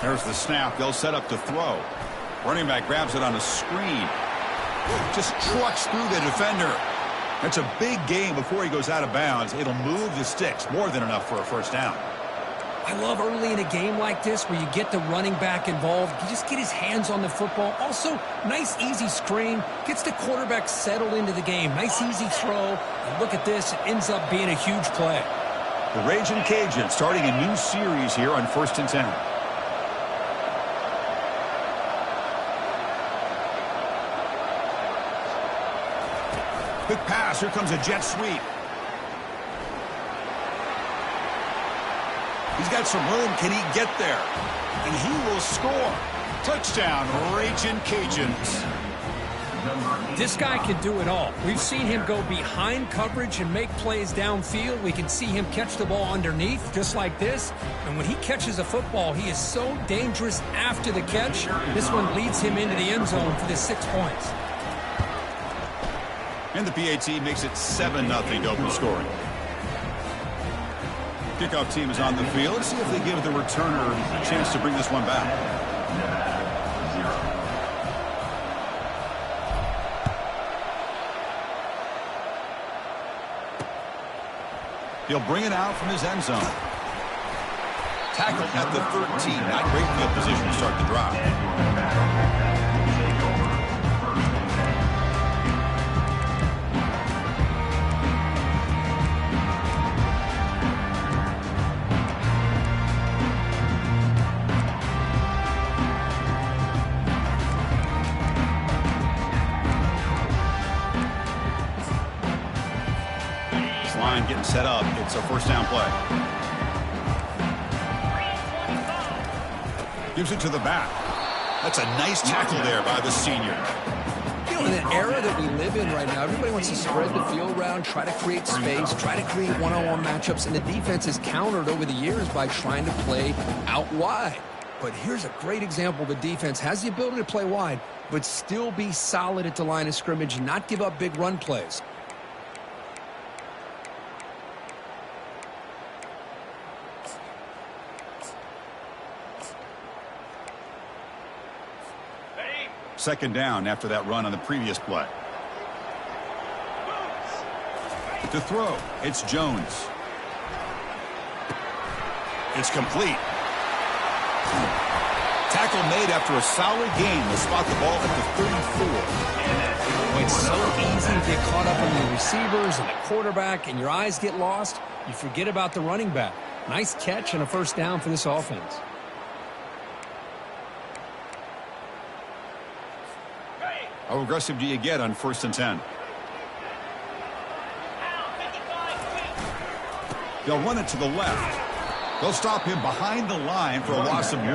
There's the snap. They'll set up to throw. Running back grabs it on a screen. Just trucks through the defender. That's a big gain before he goes out of bounds. It'll move the sticks. More than enough for a first down. I love early in a game like this where you get the running back involved. You just get his hands on the football. Also, nice, easy screen. Gets the quarterback settled into the game. Nice, easy throw. And look at this. It ends up being a huge play. The Raging Cajuns starting a new series here on 1st and 10. Quick pass. Here comes a jet sweep. He's got some room. Can he get there? And he will score. Touchdown, Raging Cajuns. This guy can do it all. We've seen him go behind coverage and make plays downfield. We can see him catch the ball underneath, just like this. And when he catches a football, he is so dangerous after the catch. This one leads him into the end zone for the 6 points. And the PAT makes it 7-0 open scoring. Kickoff team is on the field. Let's see if they give the returner a chance to bring this one back. He'll bring it out from his end zone. Tackled at the 13. Not great field position to start the drive. Getting set up. It's a first down play. Gives it to the back. That's a nice tackle there by the senior. You know, in an era that we live in right now, everybody wants to spread the field around, try to create space, try to create one-on-one matchups, and the defense has countered over the years by trying to play out wide. But here's a great example. The defense has the ability to play wide, but still be solid at the line of scrimmage and not give up big run plays. Second down after that run on the previous play. To throw, it's Jones. It's complete. Tackle made after a solid gain. They'll spot the ball at the 34. It's so easy to get caught up on the receivers and the quarterback, and your eyes get lost. You forget about the running back. Nice catch and a first down for this offense. How aggressive do you get on 1st and 10? They'll run it to the left. They'll stop him behind the line for a loss of 1.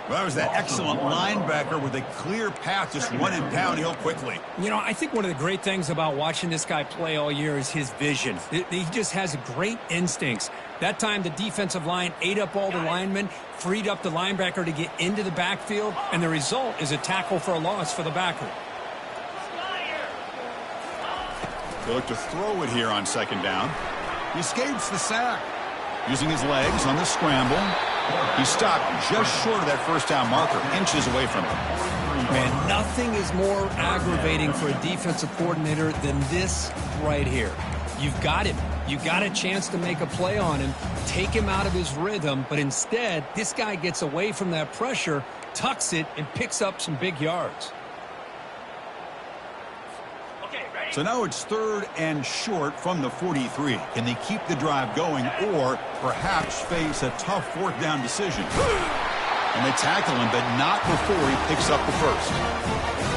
Well, that was that excellent linebacker with a clear path, just running downhill quickly. You know, I think one of the great things about watching this guy play all year is his vision. He just has great instincts. That time, the defensive line ate up all the linemen, freed up the linebacker to get into the backfield, and the result is a tackle for a loss for the backer. They look to throw it here on second down. He escapes the sack. Using his legs on the scramble. He stopped just short of that first down marker, inches away from it. Man, nothing is more aggravating for a defensive coordinator than this right here. You've got him. You got a chance to make a play on him, take him out of his rhythm, but instead, this guy gets away from that pressure, tucks it, and picks up some big yards. So now it's 3rd and short from the 43. Can they keep the drive going or perhaps face a tough 4th down decision? And they tackle him, but not before he picks up the first.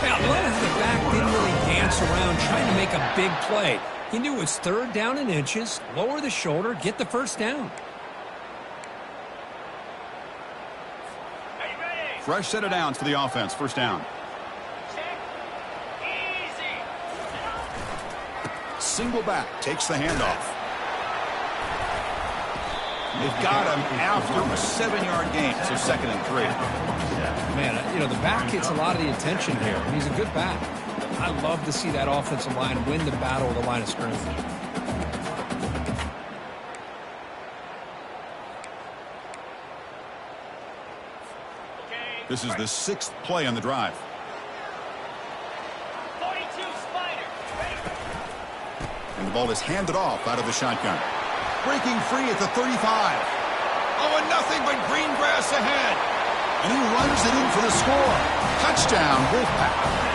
Now, the back didn't really dance around trying to make a big play. He knew it was 3rd down in inches, lower the shoulder, get the first down. Fresh set of downs for the offense, first down. Single back, takes the handoff. They've got him after a 7-yard gain, so 2nd and 3. Man, you know, the back gets a lot of the attention here, and he's a good back. I love to see that offensive line win the battle of the line of scrimmage. This is the 6th play on the drive. 42 Spider. And the ball is handed off out of the shotgun. Breaking free at the 35. Oh, and nothing but green grass ahead. And he runs it in for the score. Touchdown, Wolfpack.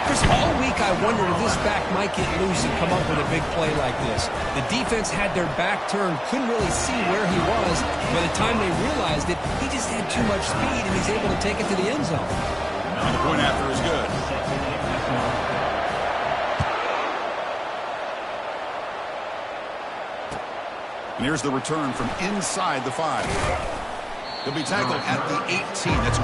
Chris, all week I wondered if this back might get loose and come up with a big play like this. The defense had their back turned, couldn't really see where he was. By the time they realized it, he just had too much speed, and he's able to take it to the end zone. And the point after is good. And here's the return from inside the 5. He'll be tackled at the 18. That's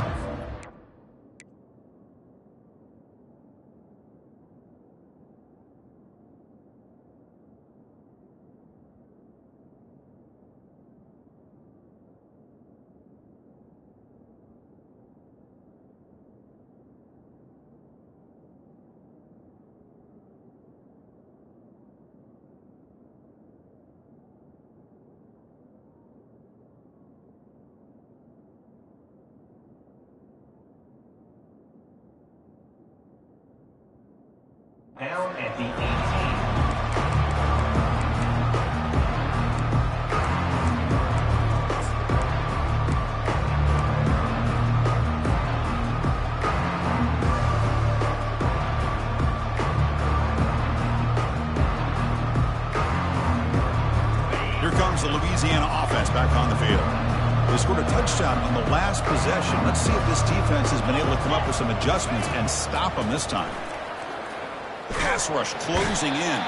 Down at the 18. Here comes the Louisiana offense back on the field. They scored a touchdown on the last possession. Let's see if this defense has been able to come up with some adjustments and stop them this time. The pass rush closing in.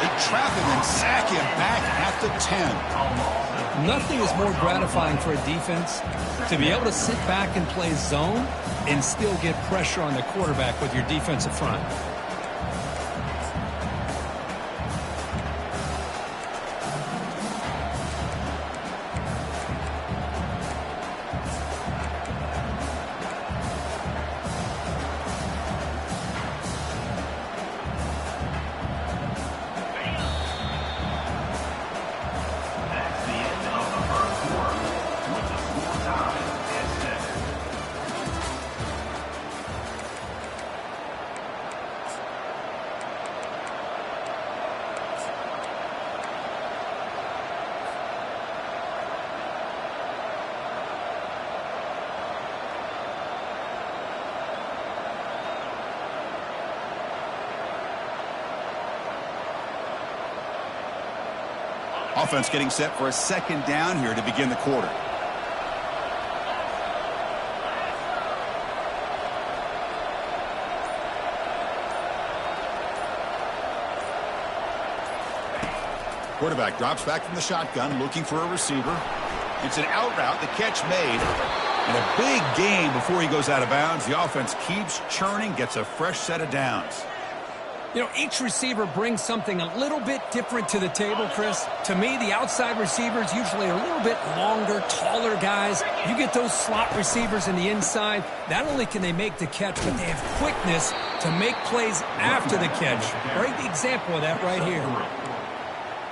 They trap him and sack him back at the 10. Nothing is more gratifying for a defense to be able to sit back and play zone and still get pressure on the quarterback with your defensive front. Offense getting set for a second down here to begin the quarter. Quarterback drops back from the shotgun, looking for a receiver. It's an out route, the catch made. And a big gain before he goes out of bounds. The offense keeps churning, gets a fresh set of downs. You know, each receiver brings something a little bit different to the table, Chris. To me, the outside receivers usually are a little bit longer, taller guys. You get those slot receivers in the inside, not only can they make the catch, but they have quickness to make plays after the catch. Great example of that right here.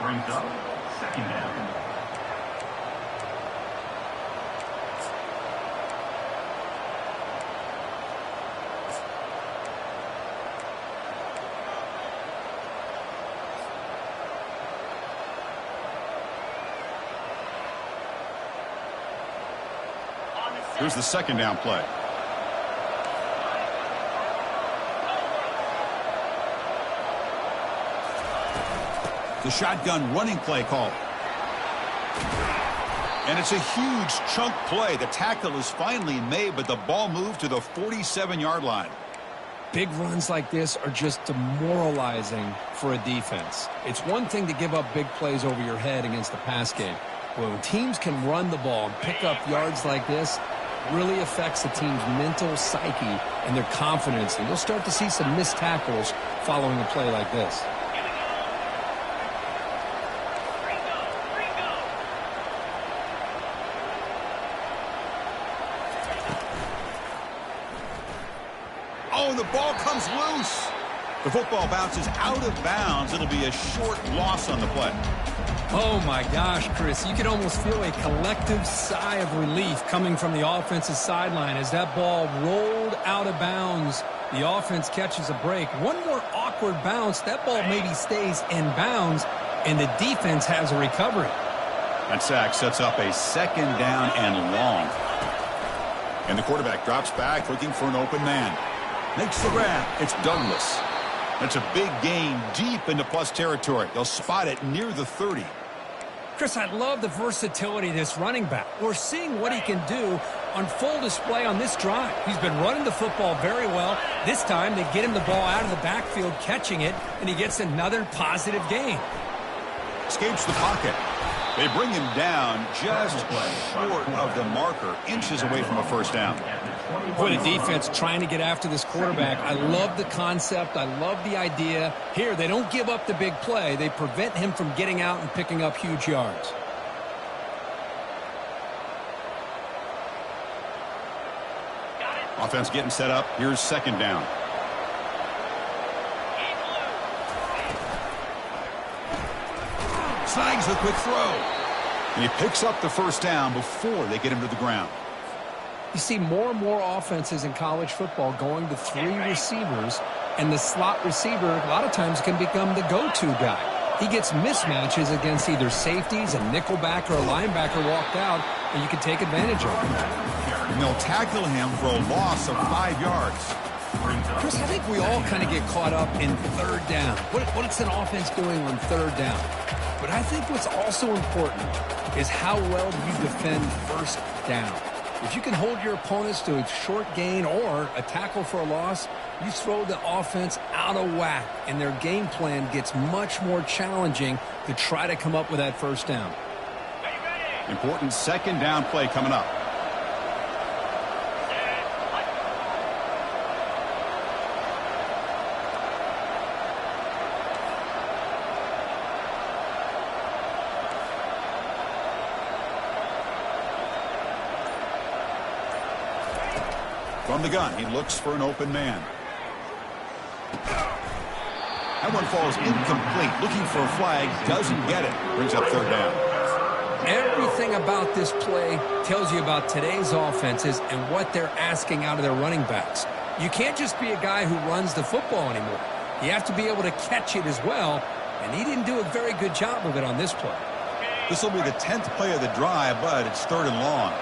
Brings up second down. Here's the second down play. The shotgun running play call. And it's a huge chunk play. The tackle is finally made, but the ball moved to the 47-yard line. Big runs like this are just demoralizing for a defense. It's one thing to give up big plays over your head against the pass game. But when teams can run the ball and pick up yards like this, really affects the team's mental psyche and their confidence, and you'll start to see some missed tackles following a play like this. Oh, the ball comes loose. The football bounces out of bounds. It'll be a short loss on the play. Oh, my gosh, Chris. You can almost feel a collective sigh of relief coming from the offensive sideline as that ball rolled out of bounds. The offense catches a break. One more awkward bounce. That ball maybe stays in bounds, and the defense has a recovery. That sack sets up a second down and long. And the quarterback drops back looking for an open man. Makes the grab. It's Douglas. That's a big gain deep into plus territory. They'll spot it near the 30. Chris, I love the versatility of this running back. We're seeing what he can do on full display on this drive. He's been running the football very well. This time they get him the ball out of the backfield, catching it, and he gets another positive gain. Escapes the pocket. They bring him down just short of the marker, inches away from a first down. For the defense trying to get after this quarterback, I love the concept. I love the idea. Here, they don't give up the big play. They prevent him from getting out and picking up huge yards. Offense getting set up. Here's second down. Snags the quick throw. And he picks up the first down before they get him to the ground. You see more and more offenses in college football going to 3 receivers, and the slot receiver a lot of times can become the go-to guy. He gets mismatches against either safeties, a nickelback, or a linebacker walked out, and you can take advantage of it. And they'll tackle him for a loss of 5 yards. Chris, I think we all kind of get caught up in third down. What's an offense doing on third down? But I think what's also important is how well do you defend first down. If you can hold your opponents to a short gain or a tackle for a loss, you throw the offense out of whack, and their game plan gets much more challenging to try to come up with that first down. Important second down play coming up. From the gun, he looks for an open man. That one falls incomplete. Looking for a flag, doesn't get it. Brings up third down. Everything about this play tells you about today's offenses and what they're asking out of their running backs. You can't just be a guy who runs the football anymore. You have to be able to catch it as well, and he didn't do a very good job of it on this play. This will be the 10th play of the drive, but it's third and long.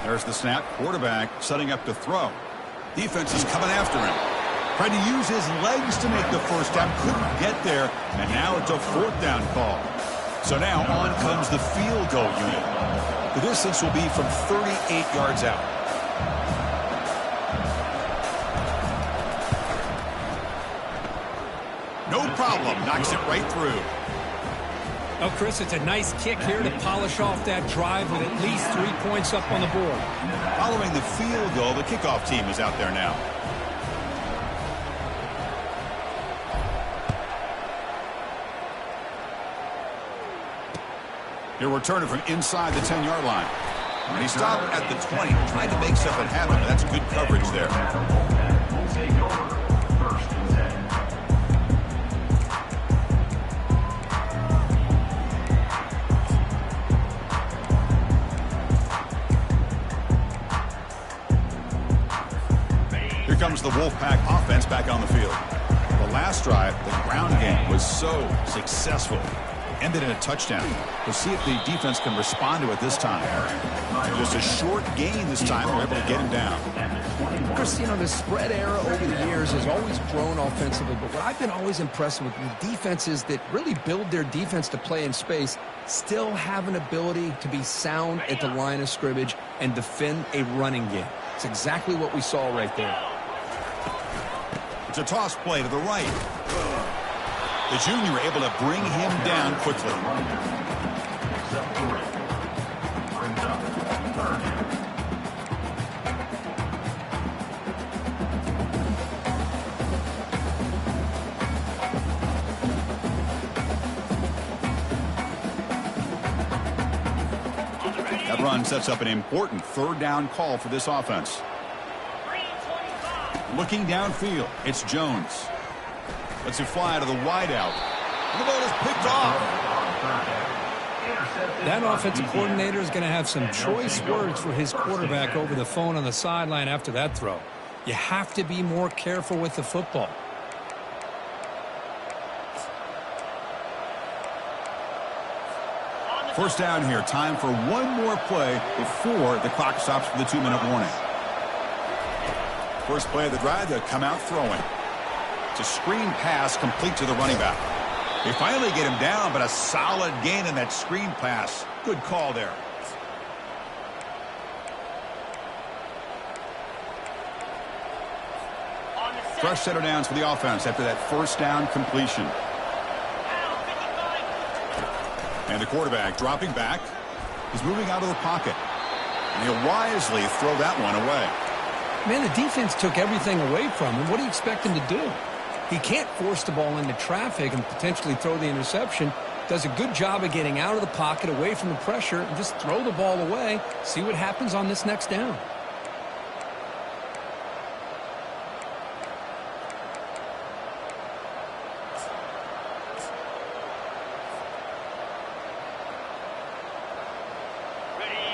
There's the snap. Quarterback setting up to throw. Defense is coming after him. Tried to use his legs to make the first down. Couldn't get there. And now it's a fourth down call. So now on comes the field goal unit. The distance will be from 38 yards out. No problem. Knocks it right through. Oh, Chris, it's a nice kick here to polish off that drive with at least 3 points up on the board. Following the field goal, the kickoff team is out there now. He'll return it from inside the 10-yard line. And he stopped at the 20, trying to make something happen. That's good coverage there. Will take over. First and 10. Here comes the Wolfpack offense back on the field. The last drive, the ground game was so successful. Ended in a touchdown. We'll see if the defense can respond to it this time. Just a short gain this time. They're able to get him down. Chris, you know, the spread era over the years has always grown offensively, but what I've been always impressed with defenses that really build their defense to play in space still have an ability to be sound at the line of scrimmage and defend a running game. It's exactly what we saw right there. It's a toss play to the right. The junior able to bring him down quickly. run sets up an important third down call for this offense. Looking downfield, it's Jones. Lets it fly to the wideout. And the ball is picked off. That offensive coordinator is going to have some choice words for his quarterback over the phone on the sideline after that throw. You have to be more careful with the football. First down here. Time for one more play before the clock stops for the 2-minute warning. First play of the drive, they'll come out throwing. It's a screen pass complete to the running back. They finally get him down, but a solid gain in that screen pass. Good call there. Fresh set of downs for the offense after that first down completion. And the quarterback dropping back. He's moving out of the pocket. And he'll wisely throw that one away. Man, the defense took everything away from him. What do you expect him to do? He can't force the ball into traffic and potentially throw the interception. Does a good job of getting out of the pocket, away from the pressure, and just throw the ball away. See what happens on this next down.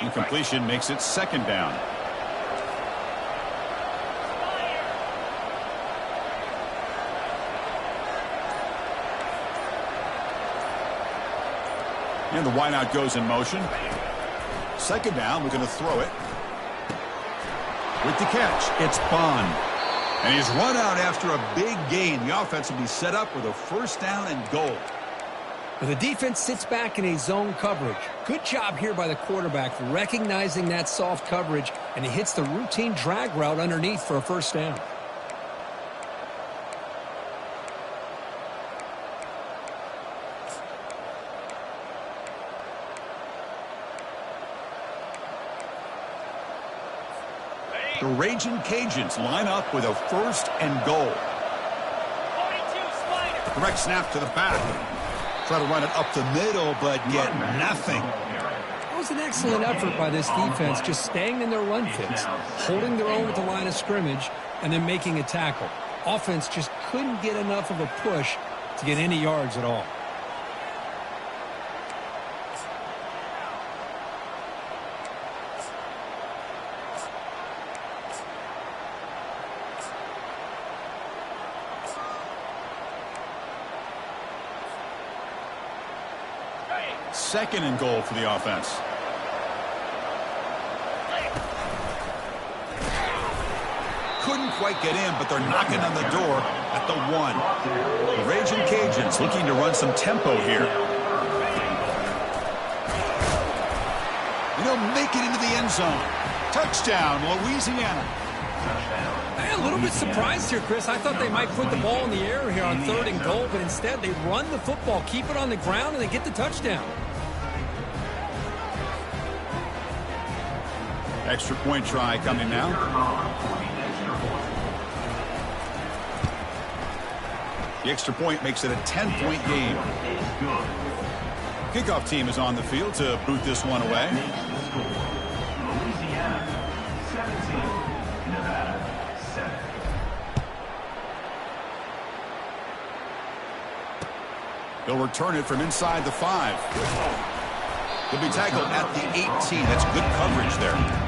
Incompletion makes it second down. And the wideout goes in motion. Second down, we're going to throw it. With the catch, it's Bond. And he's run out after a big gain. The offense will be set up with a first down and goal. Well, the defense sits back in a zone coverage. Good job here by the quarterback recognizing that soft coverage, and he hits the routine drag route underneath for a first down. The Raging Cajuns line up with a first and goal. Direct snap to the back. Try to run it up the middle, but get nothing. It was an excellent effort by this defense, just staying in their run fits, holding their own at the line of scrimmage, and then making a tackle. Offense just couldn't get enough of a push to get any yards at all. Second and goal for the offense. Couldn't quite get in, but they're knocking on the door at the 1. The Raging Cajuns looking to run some tempo here. And he'll make it into the end zone. Touchdown, Louisiana. I'm a little bit surprised here, Chris. I thought they might put the ball in the air here on third and goal, but instead they run the football, keep it on the ground, and they get the touchdown. Extra point try coming now. The extra point makes it a 10-point game. Kickoff team is on the field to boot this one away. Louisiana 17, Nevada 7. They'll return it from inside the 5. He'll be tackled at the 18. That's good coverage there.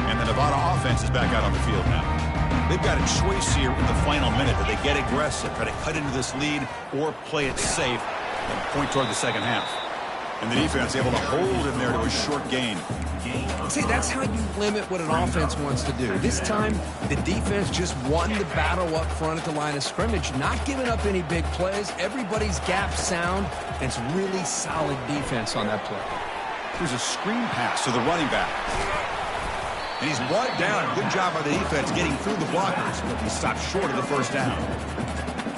And the Nevada offense is back out on the field now. They've got a choice here in the final minute. Do they get aggressive, try to cut into this lead, or play it safe and point toward the second half? And the defense able to hold him there to a short gain. See, that's how you limit what an offense wants to do. This time, the defense just won the battle up front at the line of scrimmage, not giving up any big plays. Everybody's gap sound, and it's really solid defense on that play. Here's a screen pass to the running back. And he's brought down. Good job by the defense getting through the blockers. He stopped short of the first down.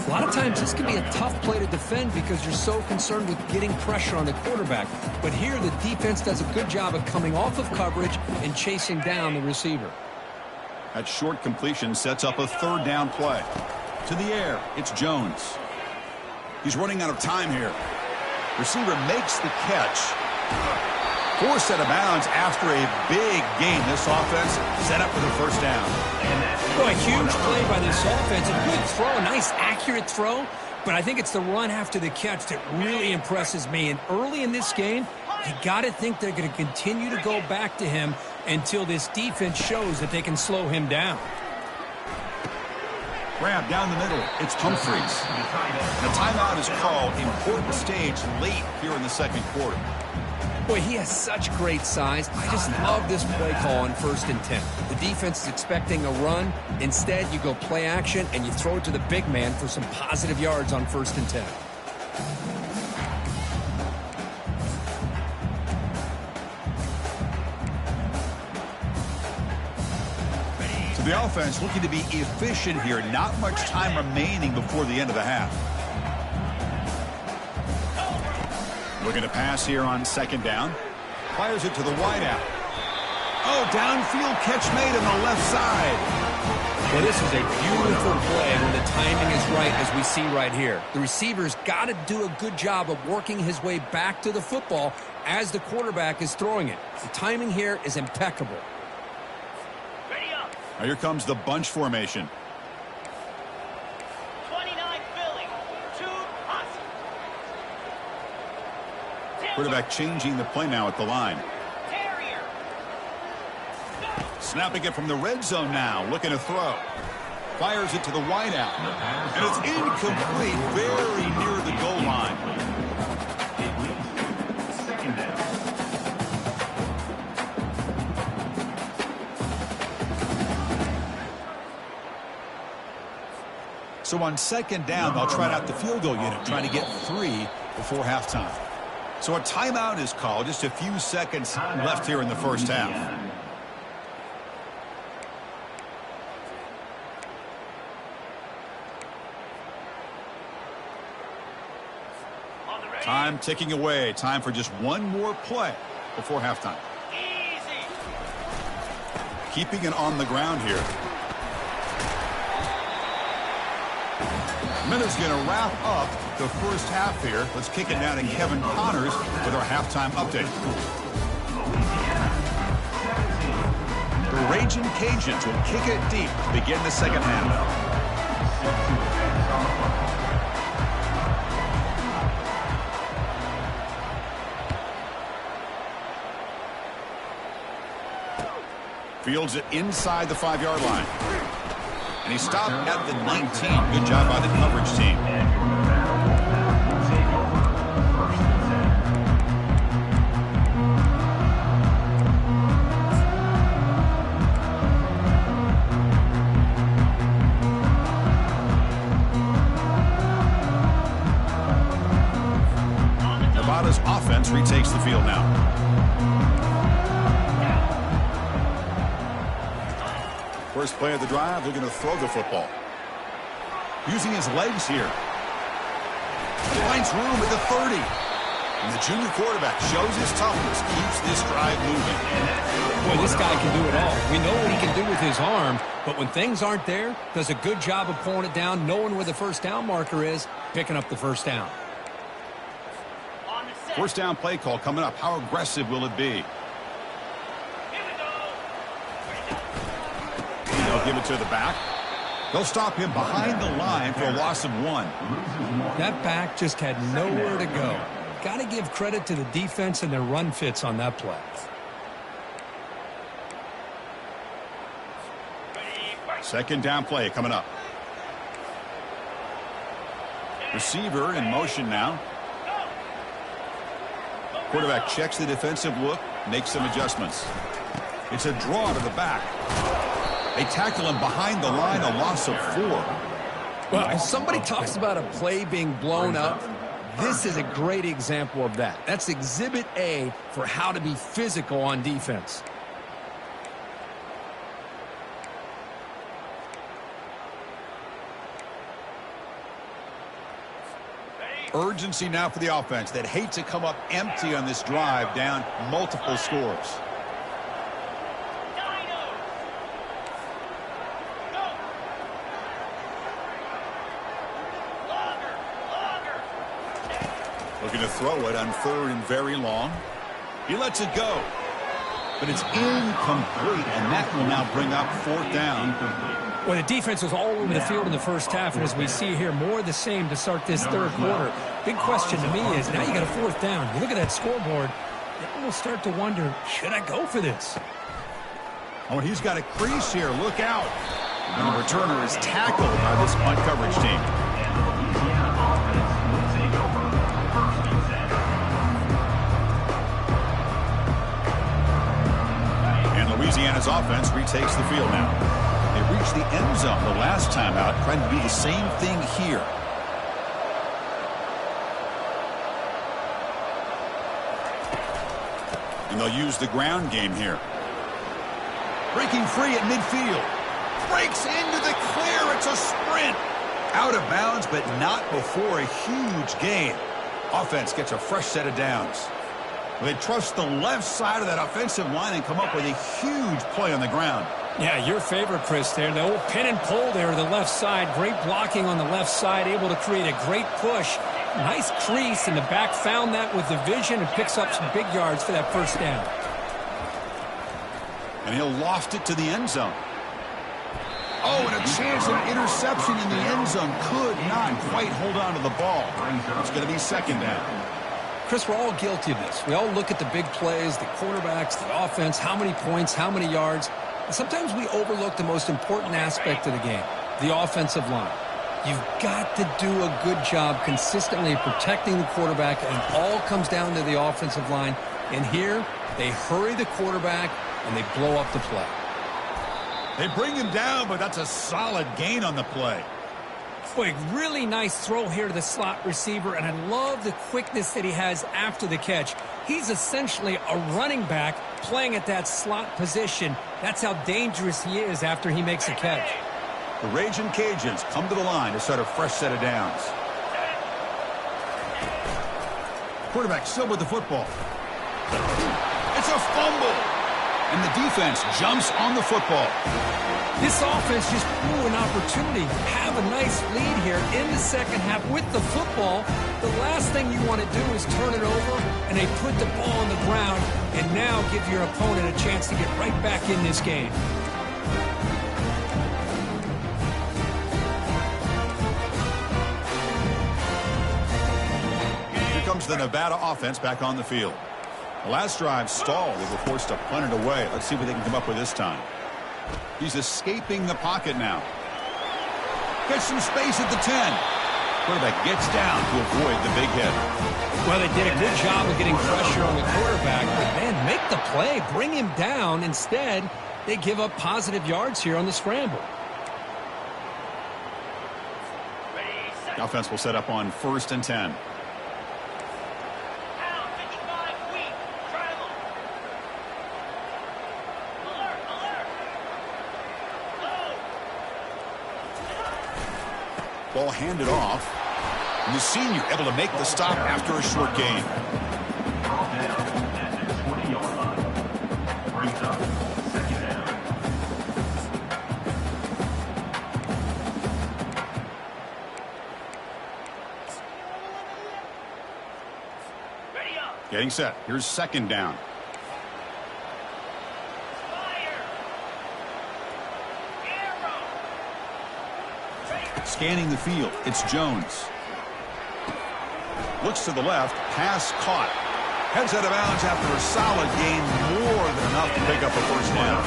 A lot of times this can be a tough play to defend because you're so concerned with getting pressure on the quarterback. But here the defense does a good job of coming off of coverage and chasing down the receiver. That short completion sets up a third down play. To the air, it's Jones. He's running out of time here. Receiver makes the catch. Forced out of bounds after a big gain. This offense set up for the first down. Boy, huge play by this offense. A good throw, a nice accurate throw. But I think it's the run after the catch that really impresses me. And early in this game, you got to think they're going to continue to go back to him until this defense shows that they can slow him down. Grab down the middle. It's Humphreys. The timeout is called. Important stage late here in the second quarter. Boy, he has such great size. I just love this play call on 1st and 10. The defense is expecting a run. Instead, you go play action and you throw it to the big man for some positive yards on 1st and 10. So the offense looking to be efficient here. Not much time remaining before the end of the half. Looking to pass here on 2nd down. Fires it to the wideout. Oh, downfield catch made on the left side. Well, this is a beautiful play when the timing is right, as we see right here. The receiver's got to do a good job of working his way back to the football as the quarterback is throwing it. The timing here is impeccable. Now here comes the bunch formation. Quarterback changing the play now at the line. Snapping it from the red zone now. Looking to throw. Fires it to the wideout. And it's incomplete. Very near the goal line. So on 2nd down, they'll try out the field goal unit, trying to get 3 before halftime. So a timeout is called. Just a few seconds left here in the first half. Time ticking away. Time for just one more play before halftime. Keeping it on the ground here. Minute's going to wrap up the first half here. Let's kick it down to Kevin Connors with our halftime update. The Raging Cajuns will kick it deep to begin the second half. Fields it inside the 5-yard line. And he stopped at the 19. Good job by the coverage team. Nevada's offense retakes the field now. First play of the drive, they're going to throw the football. Using his legs here. Finds room at the 30. And the junior quarterback shows his toughness, keeps this drive moving. Boy, this guy can do it all. We know what he can do with his arm, but when things aren't there, does a good job of pulling it down, knowing where the first down marker is, picking up the first down. First down play call coming up. How aggressive will it be? They'll give it to the back. They'll stop him behind the line for a loss of 1. That back just had nowhere to go. Got to give credit to the defense and their run fits on that play. Second down play coming up. Receiver in motion now. Quarterback checks the defensive look, makes some adjustments. It's a draw to the back. They tackle him behind the line, a loss of 4. Well, if somebody talks about a play being blown up, this is a great example of that. That's Exhibit A for how to be physical on defense. Urgency now for the offense. They'd hate to come up empty on this drive, down multiple scores. Looking to throw it on 3rd and very long. He lets it go. But it's incomplete, and that will now bring up 4th down. Well, the defense was all over the field in the first half, and as we see here, more of the same to start this 3rd quarter. Big question to me is, now you got a 4th down. You look at that scoreboard, you almost start to wonder, should I go for this? Oh, he's got a crease here. Look out. And the returner is tackled by this punt coverage team. Louisiana's offense retakes the field now. They reached the end zone the last time out, trying to do the same thing here. And they'll use the ground game here. Breaking free at midfield. Breaks into the clear. It's a sprint. Out of bounds, but not before a huge gain. Offense gets a fresh set of downs. They trust the left side of that offensive line and come up with a huge play on the ground. Yeah, your favorite, Chris, there. The old pin and pull there to the left side. Great blocking on the left side, able to create a great push. Nice crease, and the back found that with the vision and picks up some big yards for that 1st down. And he'll loft it to the end zone. Oh, and a chance of interception in the end zone. Could not quite hold on to the ball. It's going to be 2nd down. Chris, we're all guilty of this. We all look at the big plays, the quarterbacks, the offense, how many points, how many yards. And sometimes we overlook the most important aspect of the game, the offensive line. You've got to do a good job consistently protecting the quarterback, and it all comes down to the offensive line. And here, they hurry the quarterback, and they blow up the play. They bring him down, but that's a solid gain on the play. Boy, really nice throw here to the slot receiver, and I love the quickness that he has after the catch. He's essentially a running back playing at that slot position. That's how dangerous he is after he makes a catch. The Raging Cajuns come to the line to start a fresh set of downs. Quarterback still with the football. It's a fumble, and the defense jumps on the football. This offense just blew an opportunity. Have a nice lead here in the 2nd half with the football. The last thing you want to do is turn it over, and they put the ball on the ground and now give your opponent a chance to get right back in this game. Here comes the Nevada offense back on the field. The last drive stalled. They were forced to punt it away. Let's see what they can come up with this time. He's escaping the pocket now. Gets some space at the 10. Quarterback gets down to avoid the big hit. Well, they did a good job of getting pressure on the quarterback, but man, make the play, bring him down. Instead, they give up positive yards here on the scramble. The offense will set up on 1st and 10. Ball handed off. And the senior able to make the stop after a short gain. Getting set. Here's 2nd down. Scanning the field, it's Jones. Looks to the left, pass caught. Heads out of bounds after a solid gain, more than enough to pick up a 1st down.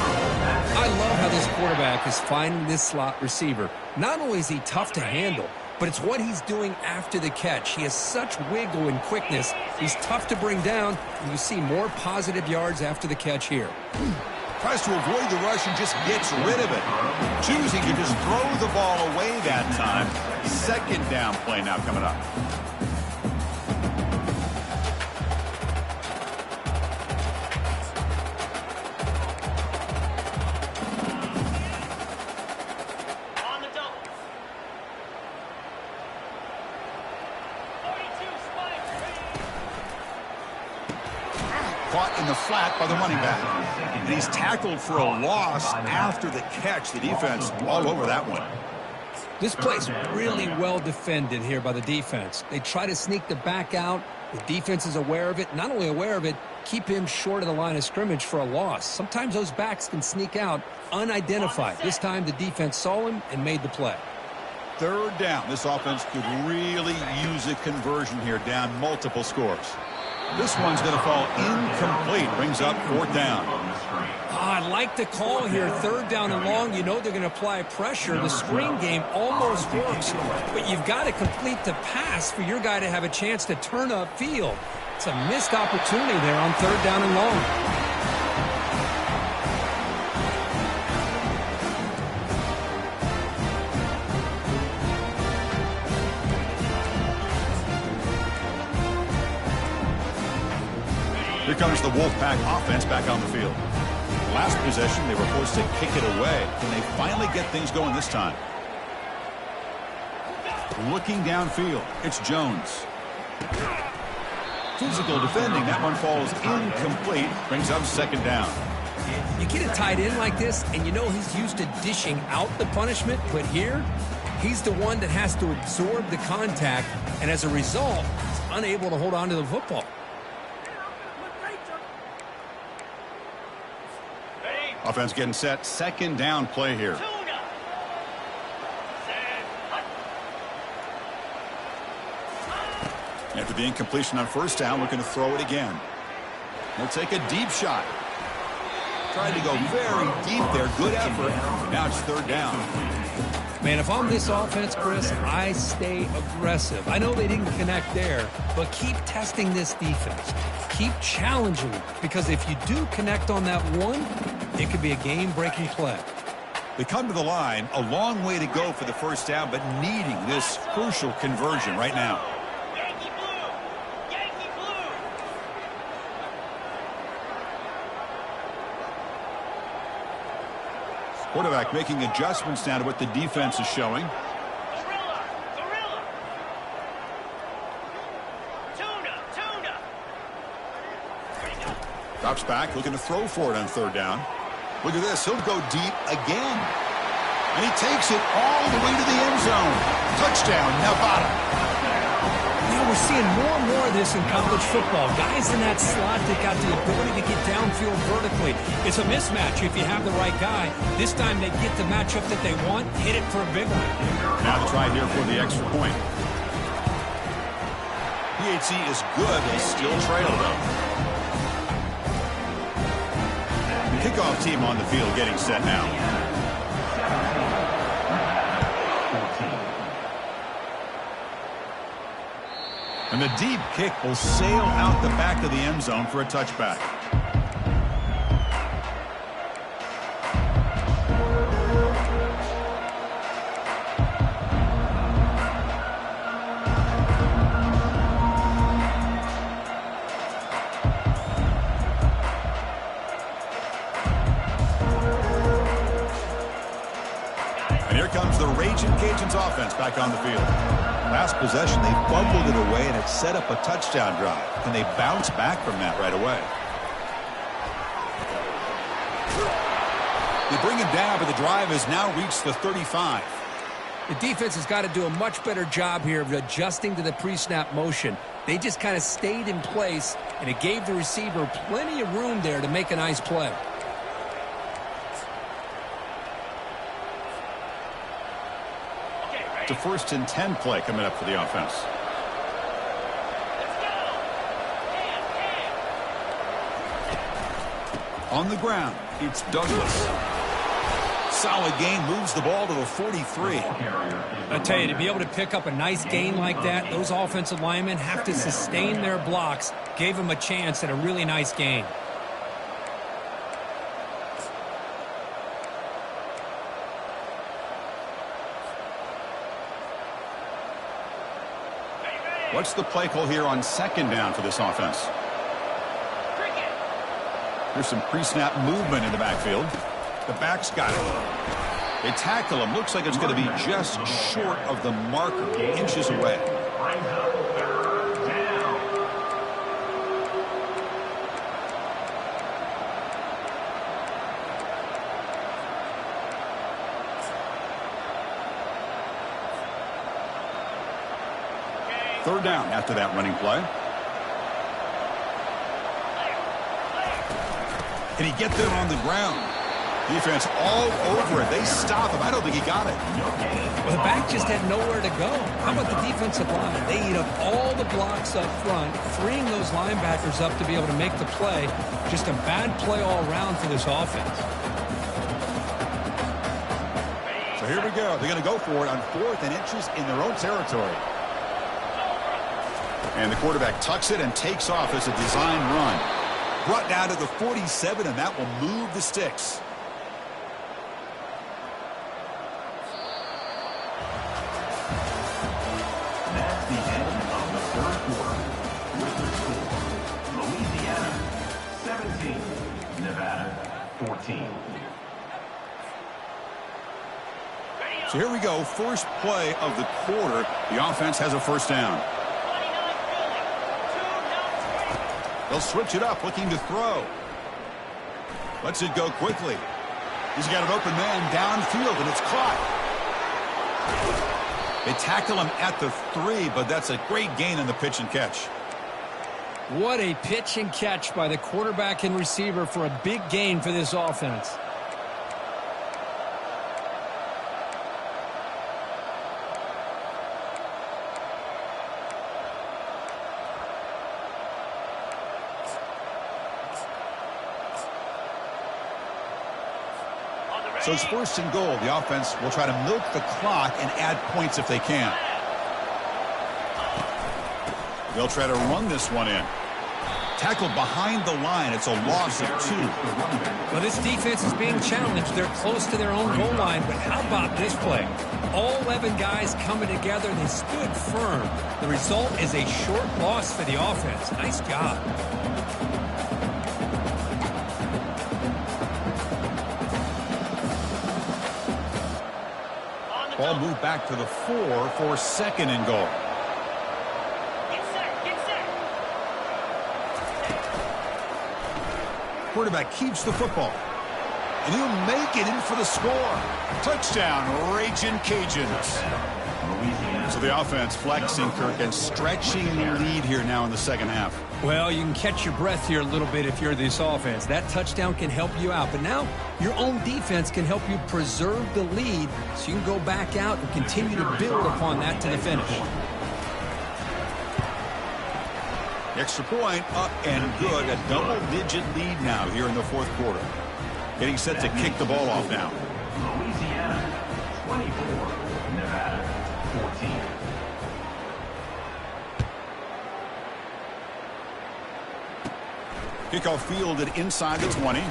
I love how this quarterback is finding this slot receiver. Not only is he tough to handle, but it's what he's doing after the catch. He has such wiggle and quickness. He's tough to bring down, and you see more positive yards after the catch here. Tries to avoid the rush and just gets rid of it. Choosing to just throw the ball away that time. 2nd down play now coming up. caught in the flat by the running back. And he's tackled for a loss after the catch. The defense all over that one. This play's really well defended here by the defense. They try to sneak the back out. The defense is aware of it. Not only aware of it, keep him short of the line of scrimmage for a loss. Sometimes those backs can sneak out unidentified. This time the defense saw him and made the play. Third down. This offense could really use a conversion here, down multiple scores. This one's going to fall incomplete. Brings up fourth down. I like the call here. Third down and long. You know they're going to apply pressure. The screen game almost works, but you've got to complete the pass for your guy to have a chance to turn upfield. It's a missed opportunity there on third down and long. Here comes the Wolfpack offense back on the field. Last possession, they were forced to kick it away. Can they finally get things going this time? Looking downfield, it's Jones. Physical defending. That one falls incomplete. Brings up second down. You get a tight end like this, and you know he's used to dishing out the punishment, but here, he's the one that has to absorb the contact, and as a result, he's unable to hold on to the football. Offense getting set. Second down play here. After the incompletion on first down, we're going to throw it again. They'll take a deep shot. Tried to go very deep there. Good effort. Now it's third down. Man, if I'm this offense, Chris, I stay aggressive. I know they didn't connect there, but keep testing this defense. Keep challenging them, because if you do connect on that one, it could be a game-breaking play. They come to the line, a long way to go for the first down, but needing this crucial conversion right now. Yankee blue! Yankee blue! Quarterback making adjustments now to what the defense is showing. Gorilla! Gorilla! Tuna! Tuna! Drops back, looking to throw for it on third down. Look at this, he'll go deep again. And he takes it all the way to the end zone. Touchdown, Nevada. You know, we're seeing more and more of this in college football. Guys in that slot that got the ability to get downfield vertically. It's a mismatch if you have the right guy. This time they get the matchup that they want, hit it for a big one. Now the try here for the extra point. PHC is good, they still trail though. The kickoff team on the field getting set now. And the deep kick will sail out the back of the end zone for a touchback. And here comes the Raging Cajuns offense back on the field. Last possession, they fumbled it away, and it set up a touchdown drive. Can they bounce back from that right away? They bring him down, but the drive has now reached the 35. The defense has got to do a much better job here of adjusting to the pre-snap motion. They just kind of stayed in place, and it gave the receiver plenty of room there to make a nice play. It's a 1st and 10 play coming up for the offense. On the ground, it's Douglas. Solid gain, moves the ball to the 43. I tell you, to be able to pick up a nice gain like that, those offensive linemen have to sustain their blocks. Gave them a chance at a really nice gain. What's the play call here on second down for this offense? There's some pre-snap movement in the backfield. The back's got it. They tackle him. Looks like it's going to be just short of the marker, inches away. third down after that running play. Can he get them on the ground? Defense all over it. They stop him. I don't think he got it. Well, the back just had nowhere to go. How about the defensive line? They eat up all the blocks up front, freeing those linebackers up to be able to make the play. Just a bad play all around for this offense. So here we go. They're going to go for it on 4th and inches in their own territory. And the quarterback tucks it and takes off as a design run. Brought down to the 47, and that will move the sticks. That's the end of the third quarter. With the score, Louisiana 17, Nevada 14. So here we go. First play of the quarter. The offense has a first down. They'll switch it up, looking to throw. Lets it go quickly. He's got an open man downfield, and it's caught. They tackle him at the 3, but that's a great gain on the pitch and catch. What a pitch and catch by the quarterback and receiver for a big gain for this offense. So it's 1st and goal. The offense will try to milk the clock and add points if they can. They'll try to run this one in. Tackled behind the line. It's a loss of 2. Well, this defense is being challenged. They're close to their own goal line, but how about this play? All 11 guys coming together. They stood firm. The result is a short loss for the offense. Nice job. Ball moved back to the 4 for 2nd and goal. Quarterback keeps the football. And he'll make it in for the score. Touchdown, Ragin' Cajuns. So the offense flexing, Kirk, and stretching the lead here now in the second half. Well, you can catch your breath here a little bit if you're this offense. That touchdown can help you out. But now your own defense can help you preserve the lead so you can go back out and continue to build upon that to the finish. Extra point up and good. A double-digit lead now here in the 4th quarter. Getting set to kick the ball off now. Louisiana 24, Nevada 14. Kickoff fielded inside the 20.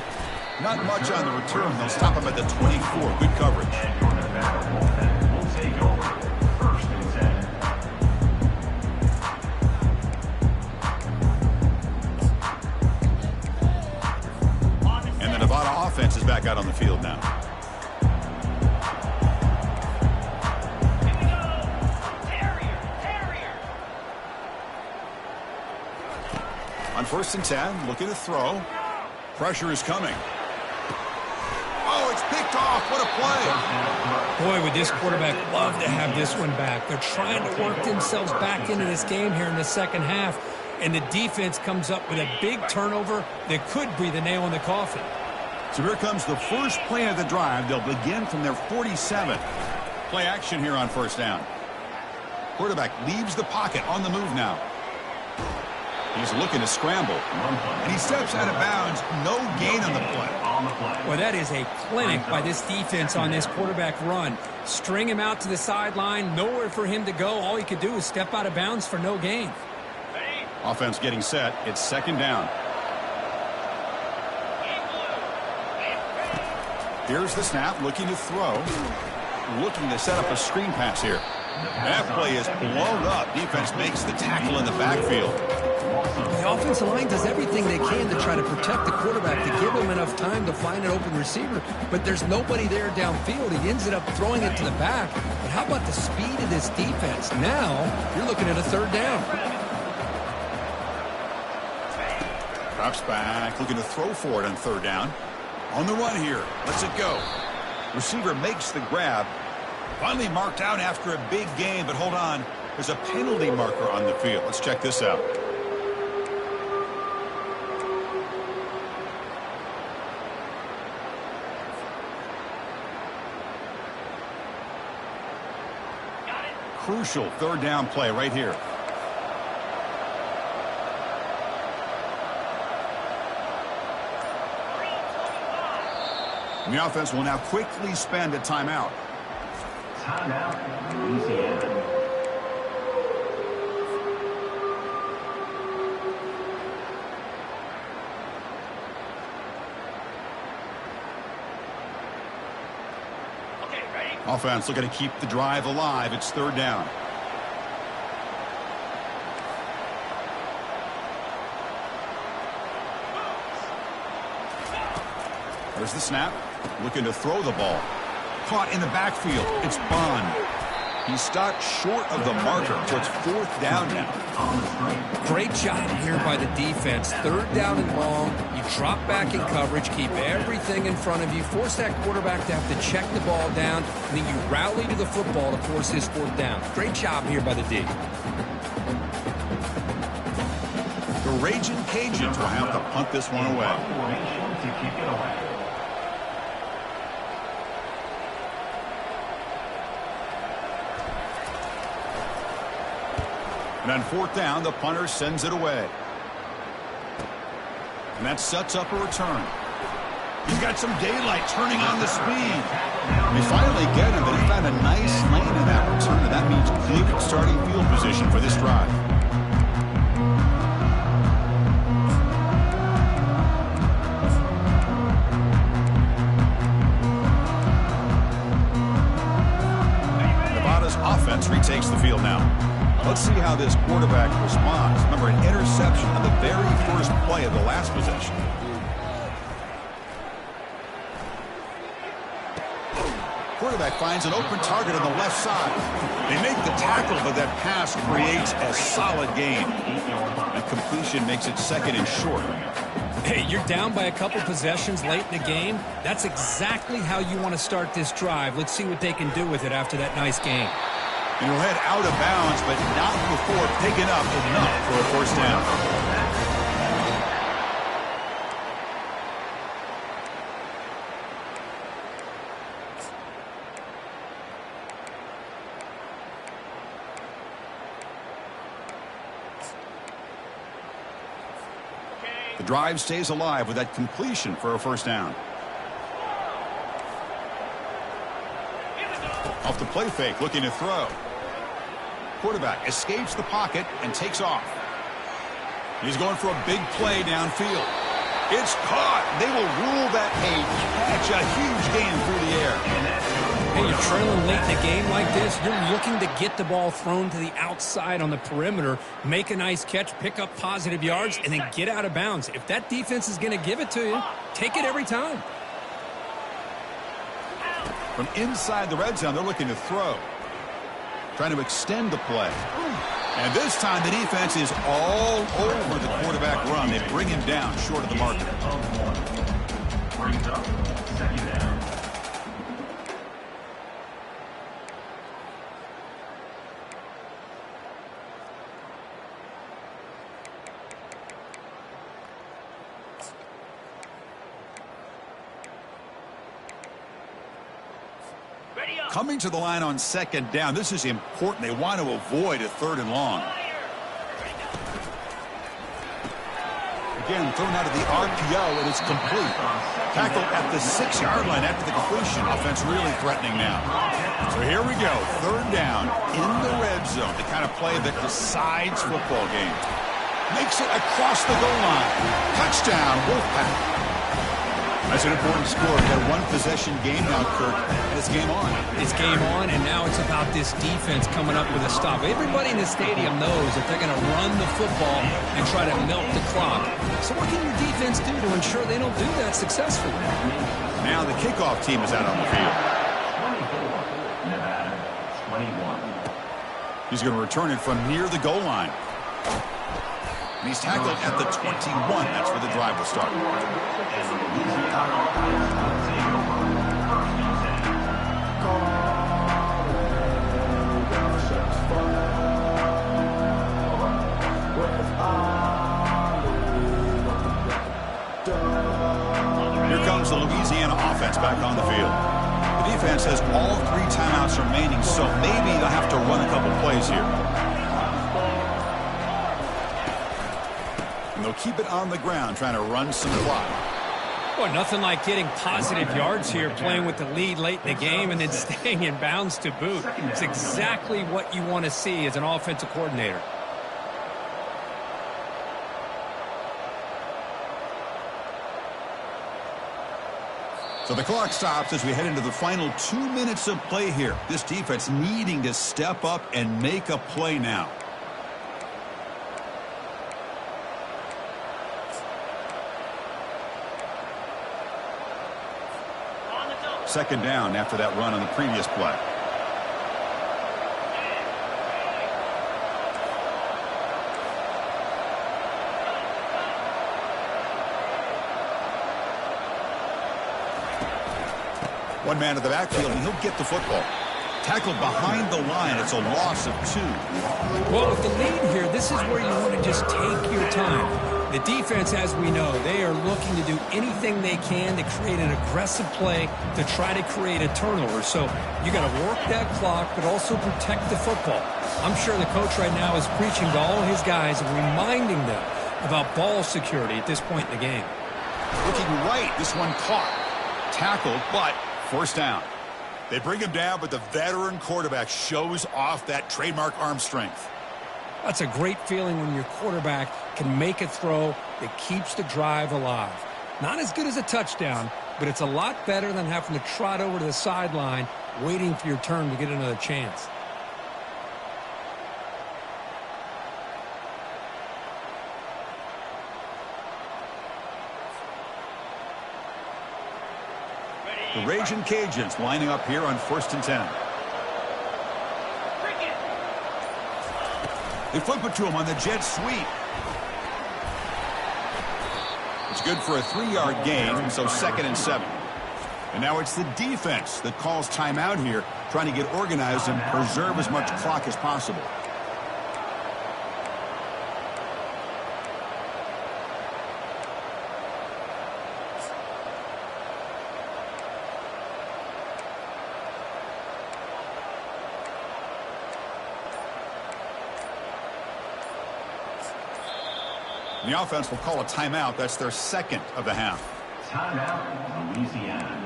Not much on the return. They'll stop him at the 24. Good coverage. And your Nevada offense will take over 1st and 10. And the Nevada offense is back out on the field now. On 1st and 10, looking to throw. Pressure is coming. Oh, it's picked off. What a play. Boy, would this quarterback love to have this one back. They're trying to work themselves back into this game here in the second half, and the defense comes up with a big turnover that could be the nail in the coffin. So here comes the first play of the drive. They'll begin from their 47. Play action here on 1st down. Quarterback leaves the pocket on the move now. He's looking to scramble. And he steps out of bounds. No gain on the play. Well, that is a clinic by this defense on this quarterback run. String him out to the sideline. Nowhere for him to go. All he could do is step out of bounds for no gain. Offense getting set. It's 2nd down. Here's the snap. Looking to throw. Looking to set up a screen pass here. That play is blown up. Defense makes the tackle in the backfield. The offensive line does everything they can to try to protect the quarterback, to give him enough time to find an open receiver, but there's nobody there downfield. He ends up throwing it to the back. But how about the speed of this defense? Now you're looking at a 3rd down. Drops back, looking to throw for it on 3rd down. On the run here. Lets it go. Receiver makes the grab. Finally marked out after a big gain, but hold on. There's a penalty marker on the field. Let's check this out. Crucial third down play right here. And the offense will now quickly spend a timeout. Timeout, Louisiana. Offense looking to keep the drive alive. It's third down. There's the snap. Looking to throw the ball. Caught in the backfield. It's Bond. He stopped short of the marker, so it's fourth down now. Great job here by the defense. Third down and long. You drop back in coverage, keep everything in front of you, force that quarterback to have to check the ball down, and then you rally to the football to force his fourth down. Great job here by the D. The Raging Cajuns will have to punt this one away. To keep it away. And on fourth down, the punter sends it away. And that sets up a return. He's got some daylight turning on the speed. We finally get him, but he found a nice lane in that return, and that means good starting field position for this drive. Nevada's offense retakes the field now. Let's see how this quarterback responds. Remember, an interception on the very first play of the last possession. Quarterback finds an open target on the left side. They make the tackle, but that pass creates a solid gain. And completion makes it second and short. Hey, you're down by a couple possessions late in the game. That's exactly how you want to start this drive. Let's see what they can do with it after that nice game. And he'll head out of bounds, but not before picking up enough for a first down. The drive stays alive with that completion for a first down. Off the play fake, looking to throw. Quarterback escapes the pocket and takes off. He's going for a big play downfield. It's caught. They will rule that a catch, a huge gain through the air. Hey, you're trailing late in a game like this. You're looking to get the ball thrown to the outside on the perimeter, make a nice catch, pick up positive yards, and then get out of bounds. If that defense is going to give it to you, take it every time. From inside the red zone, they're looking to throw. Trying to extend the play. And this time the defense is all over the quarterback run. They bring him down short of the marker. Brings up second down. Coming to the line on second down. This is important. They want to avoid a third and long. Again, thrown out of the RPO, and it's complete. Tackle at the 6-yard line after the completion. Offense really threatening now. So here we go. Third down in the red zone. The kind of play that decides football games. Makes it across the goal line. Touchdown, Wolfpack. That's an important score. We've got a one-possession game now, Kirk, and it's game on. It's game on, and now it's about this defense coming up with a stop. Everybody in the stadium knows that they're going to run the football and try to milk the clock. So what can your defense do to ensure they don't do that successfully? Now the kickoff team is out on the field. 24, Nevada, 21. He's going to return it from near the goal line. And he's tackled at the 21. That's where the drive will start. offense back on the field. The defense has all 3 timeouts remaining, so maybe they'll have to run a couple plays here. And they'll keep it on the ground, trying to run some clock. Well, nothing like getting positive yards here, playing with the lead late in the game and then staying in bounds to boot. It's exactly what you want to see as an offensive coordinator. So the clock stops as we head into the final 2 minutes of play here. This defense needing to step up and make a play now. Second down after that run on the previous play. One man in the backfield, and he'll get the football. Tackled behind the line. It's a loss of 2. Well, with the lead here, this is where you want to just take your time. The defense, as we know, they are looking to do anything they can to create an aggressive play to try to create a turnover. So you got to work that clock, but also protect the football. I'm sure the coach right now is preaching to all his guys and reminding them about ball security at this point in the game. Looking right, this one caught. Tackled, but first down. They bring him down, but the veteran quarterback shows off that trademark arm strength. That's a great feeling when your quarterback can make a throw that keeps the drive alive. Not as good as a touchdown, but it's a lot better than having to trot over to the sideline waiting for your turn to get another chance. The Raging Cajuns lining up here on 1st and 10. They flip it to him on the jet sweep. It's good for a 3-yard gain, so 2nd and 7. And now it's the defense that calls timeout here, trying to get organized and preserve as much clock as possible. The offense will call a timeout. That's their 2nd of the half. Timeout, Louisiana.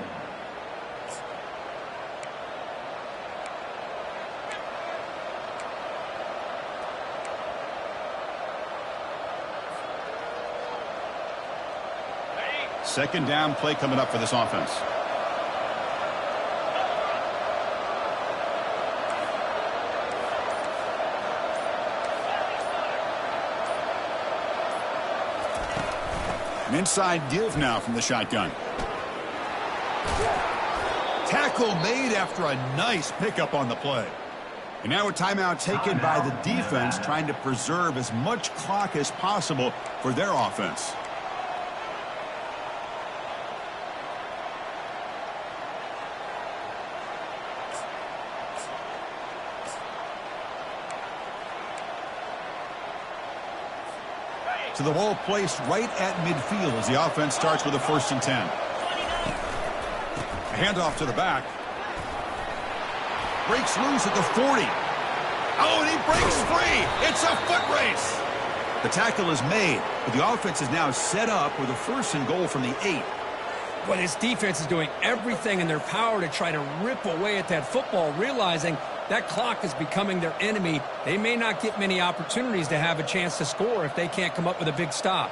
Second down play coming up for this offense. An inside give now from the shotgun. Tackle made after a nice pickup on the play. And now a timeout taken by the defense, trying to preserve as much clock as possible for their offense. To the ball placed right at midfield as the offense starts with a 1st and 10. A handoff to the back. Breaks loose at the 40. Oh, and he breaks free. It's a foot race. The tackle is made, but the offense is now set up with a 1st and goal from the 8. Well, this defense is doing everything in their power to try to rip away at that football, realizing that clock is becoming their enemy. They may not get many opportunities to have a chance to score if they can't come up with a big stop.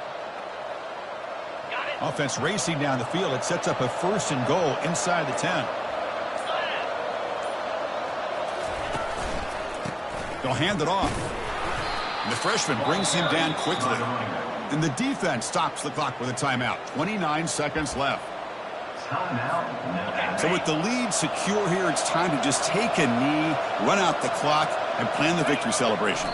Offense racing down the field. It sets up a 1st and goal inside the 10. They'll hand it off. And the freshman brings him down quickly. And the defense stops the clock with a timeout. 29 seconds left. So with the lead secure here, it's time to just take a knee, run out the clock, and plan the victory celebration.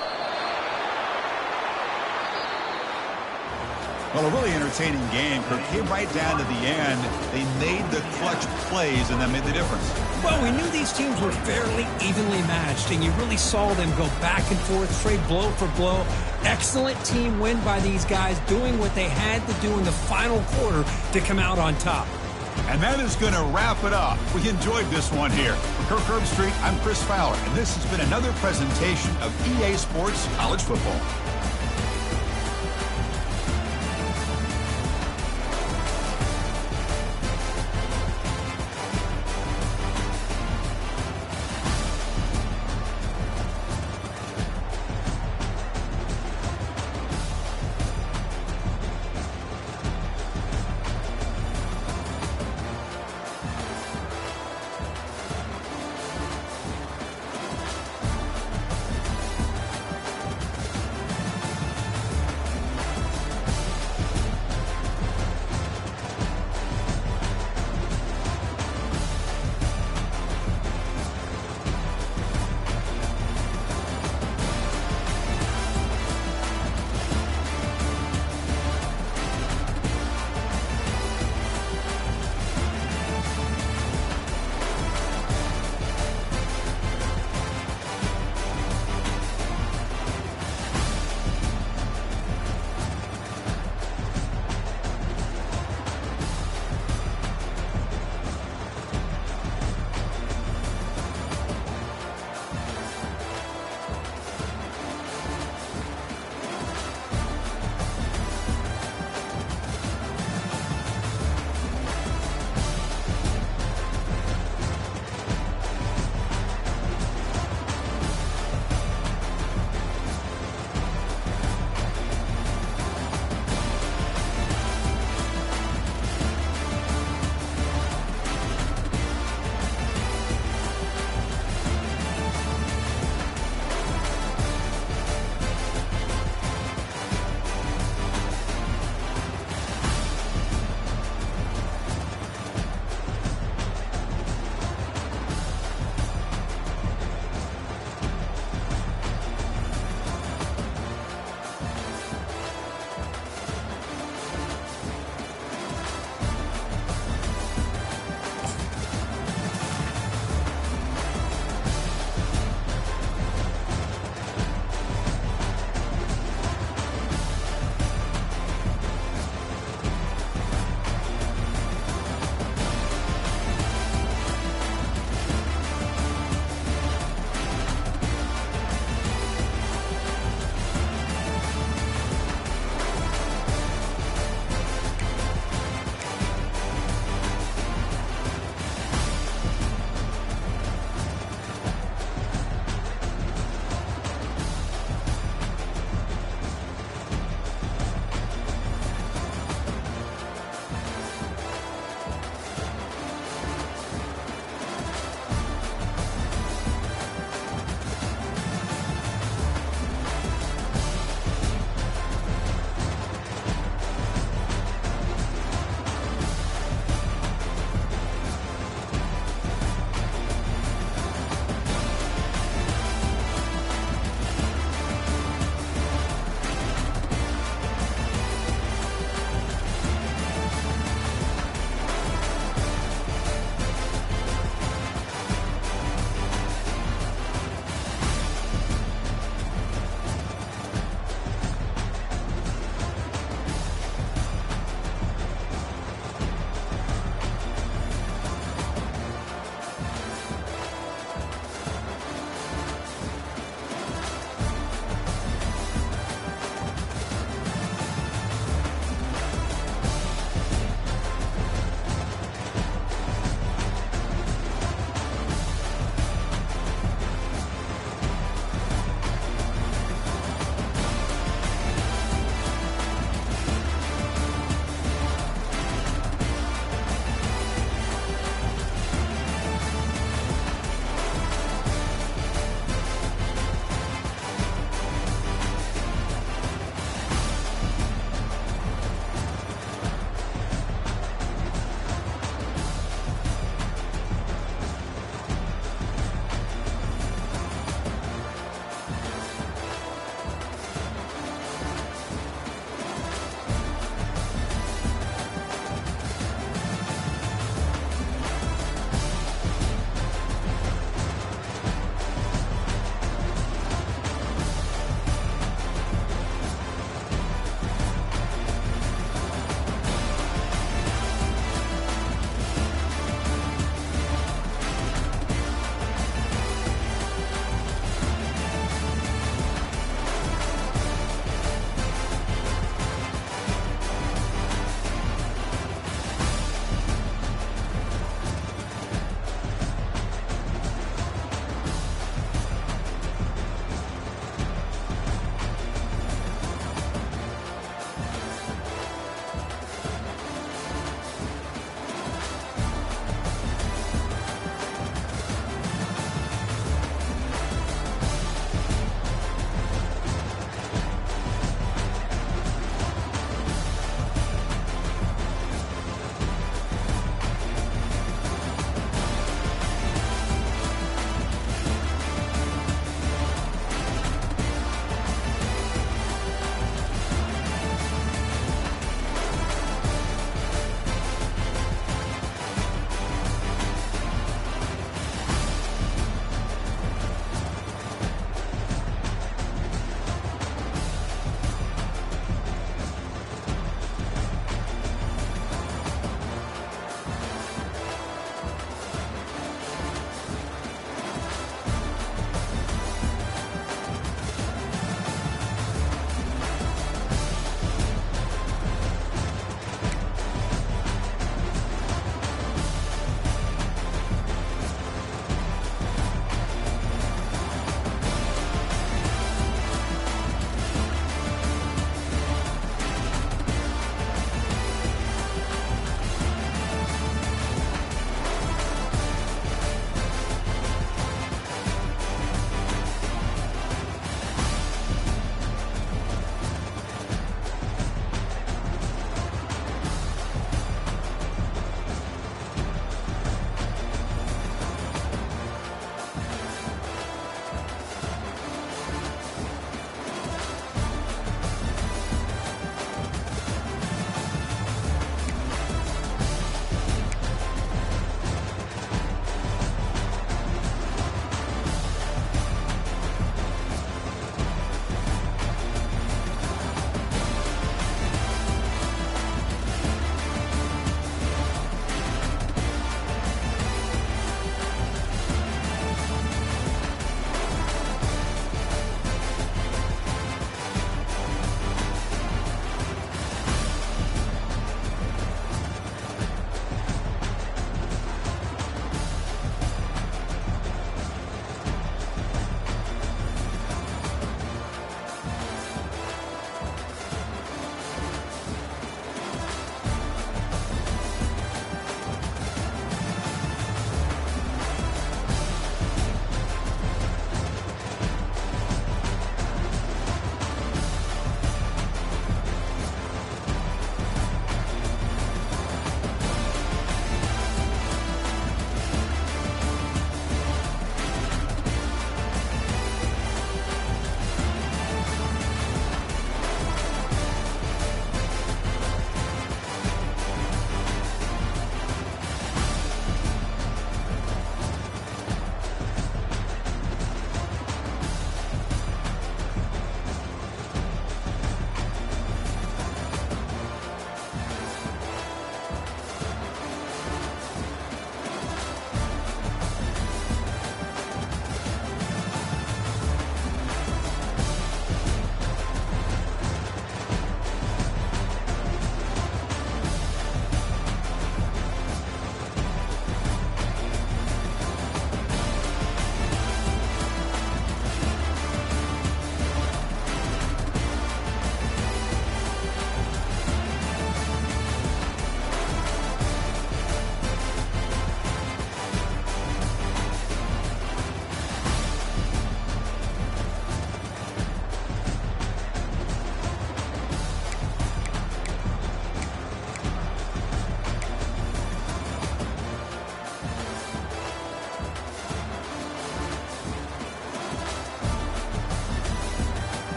Well, a really entertaining game. It came right down to the end. They made the clutch plays, and that made the difference. Well, we knew these teams were fairly evenly matched, and you really saw them go back and forth, trade blow for blow. Excellent team win by these guys, doing what they had to do in the final quarter to come out on top. And that is going to wrap it up. We enjoyed this one here. For Kirk Herbstreit, I'm Chris Fowler, and this has been another presentation of EA Sports College Football.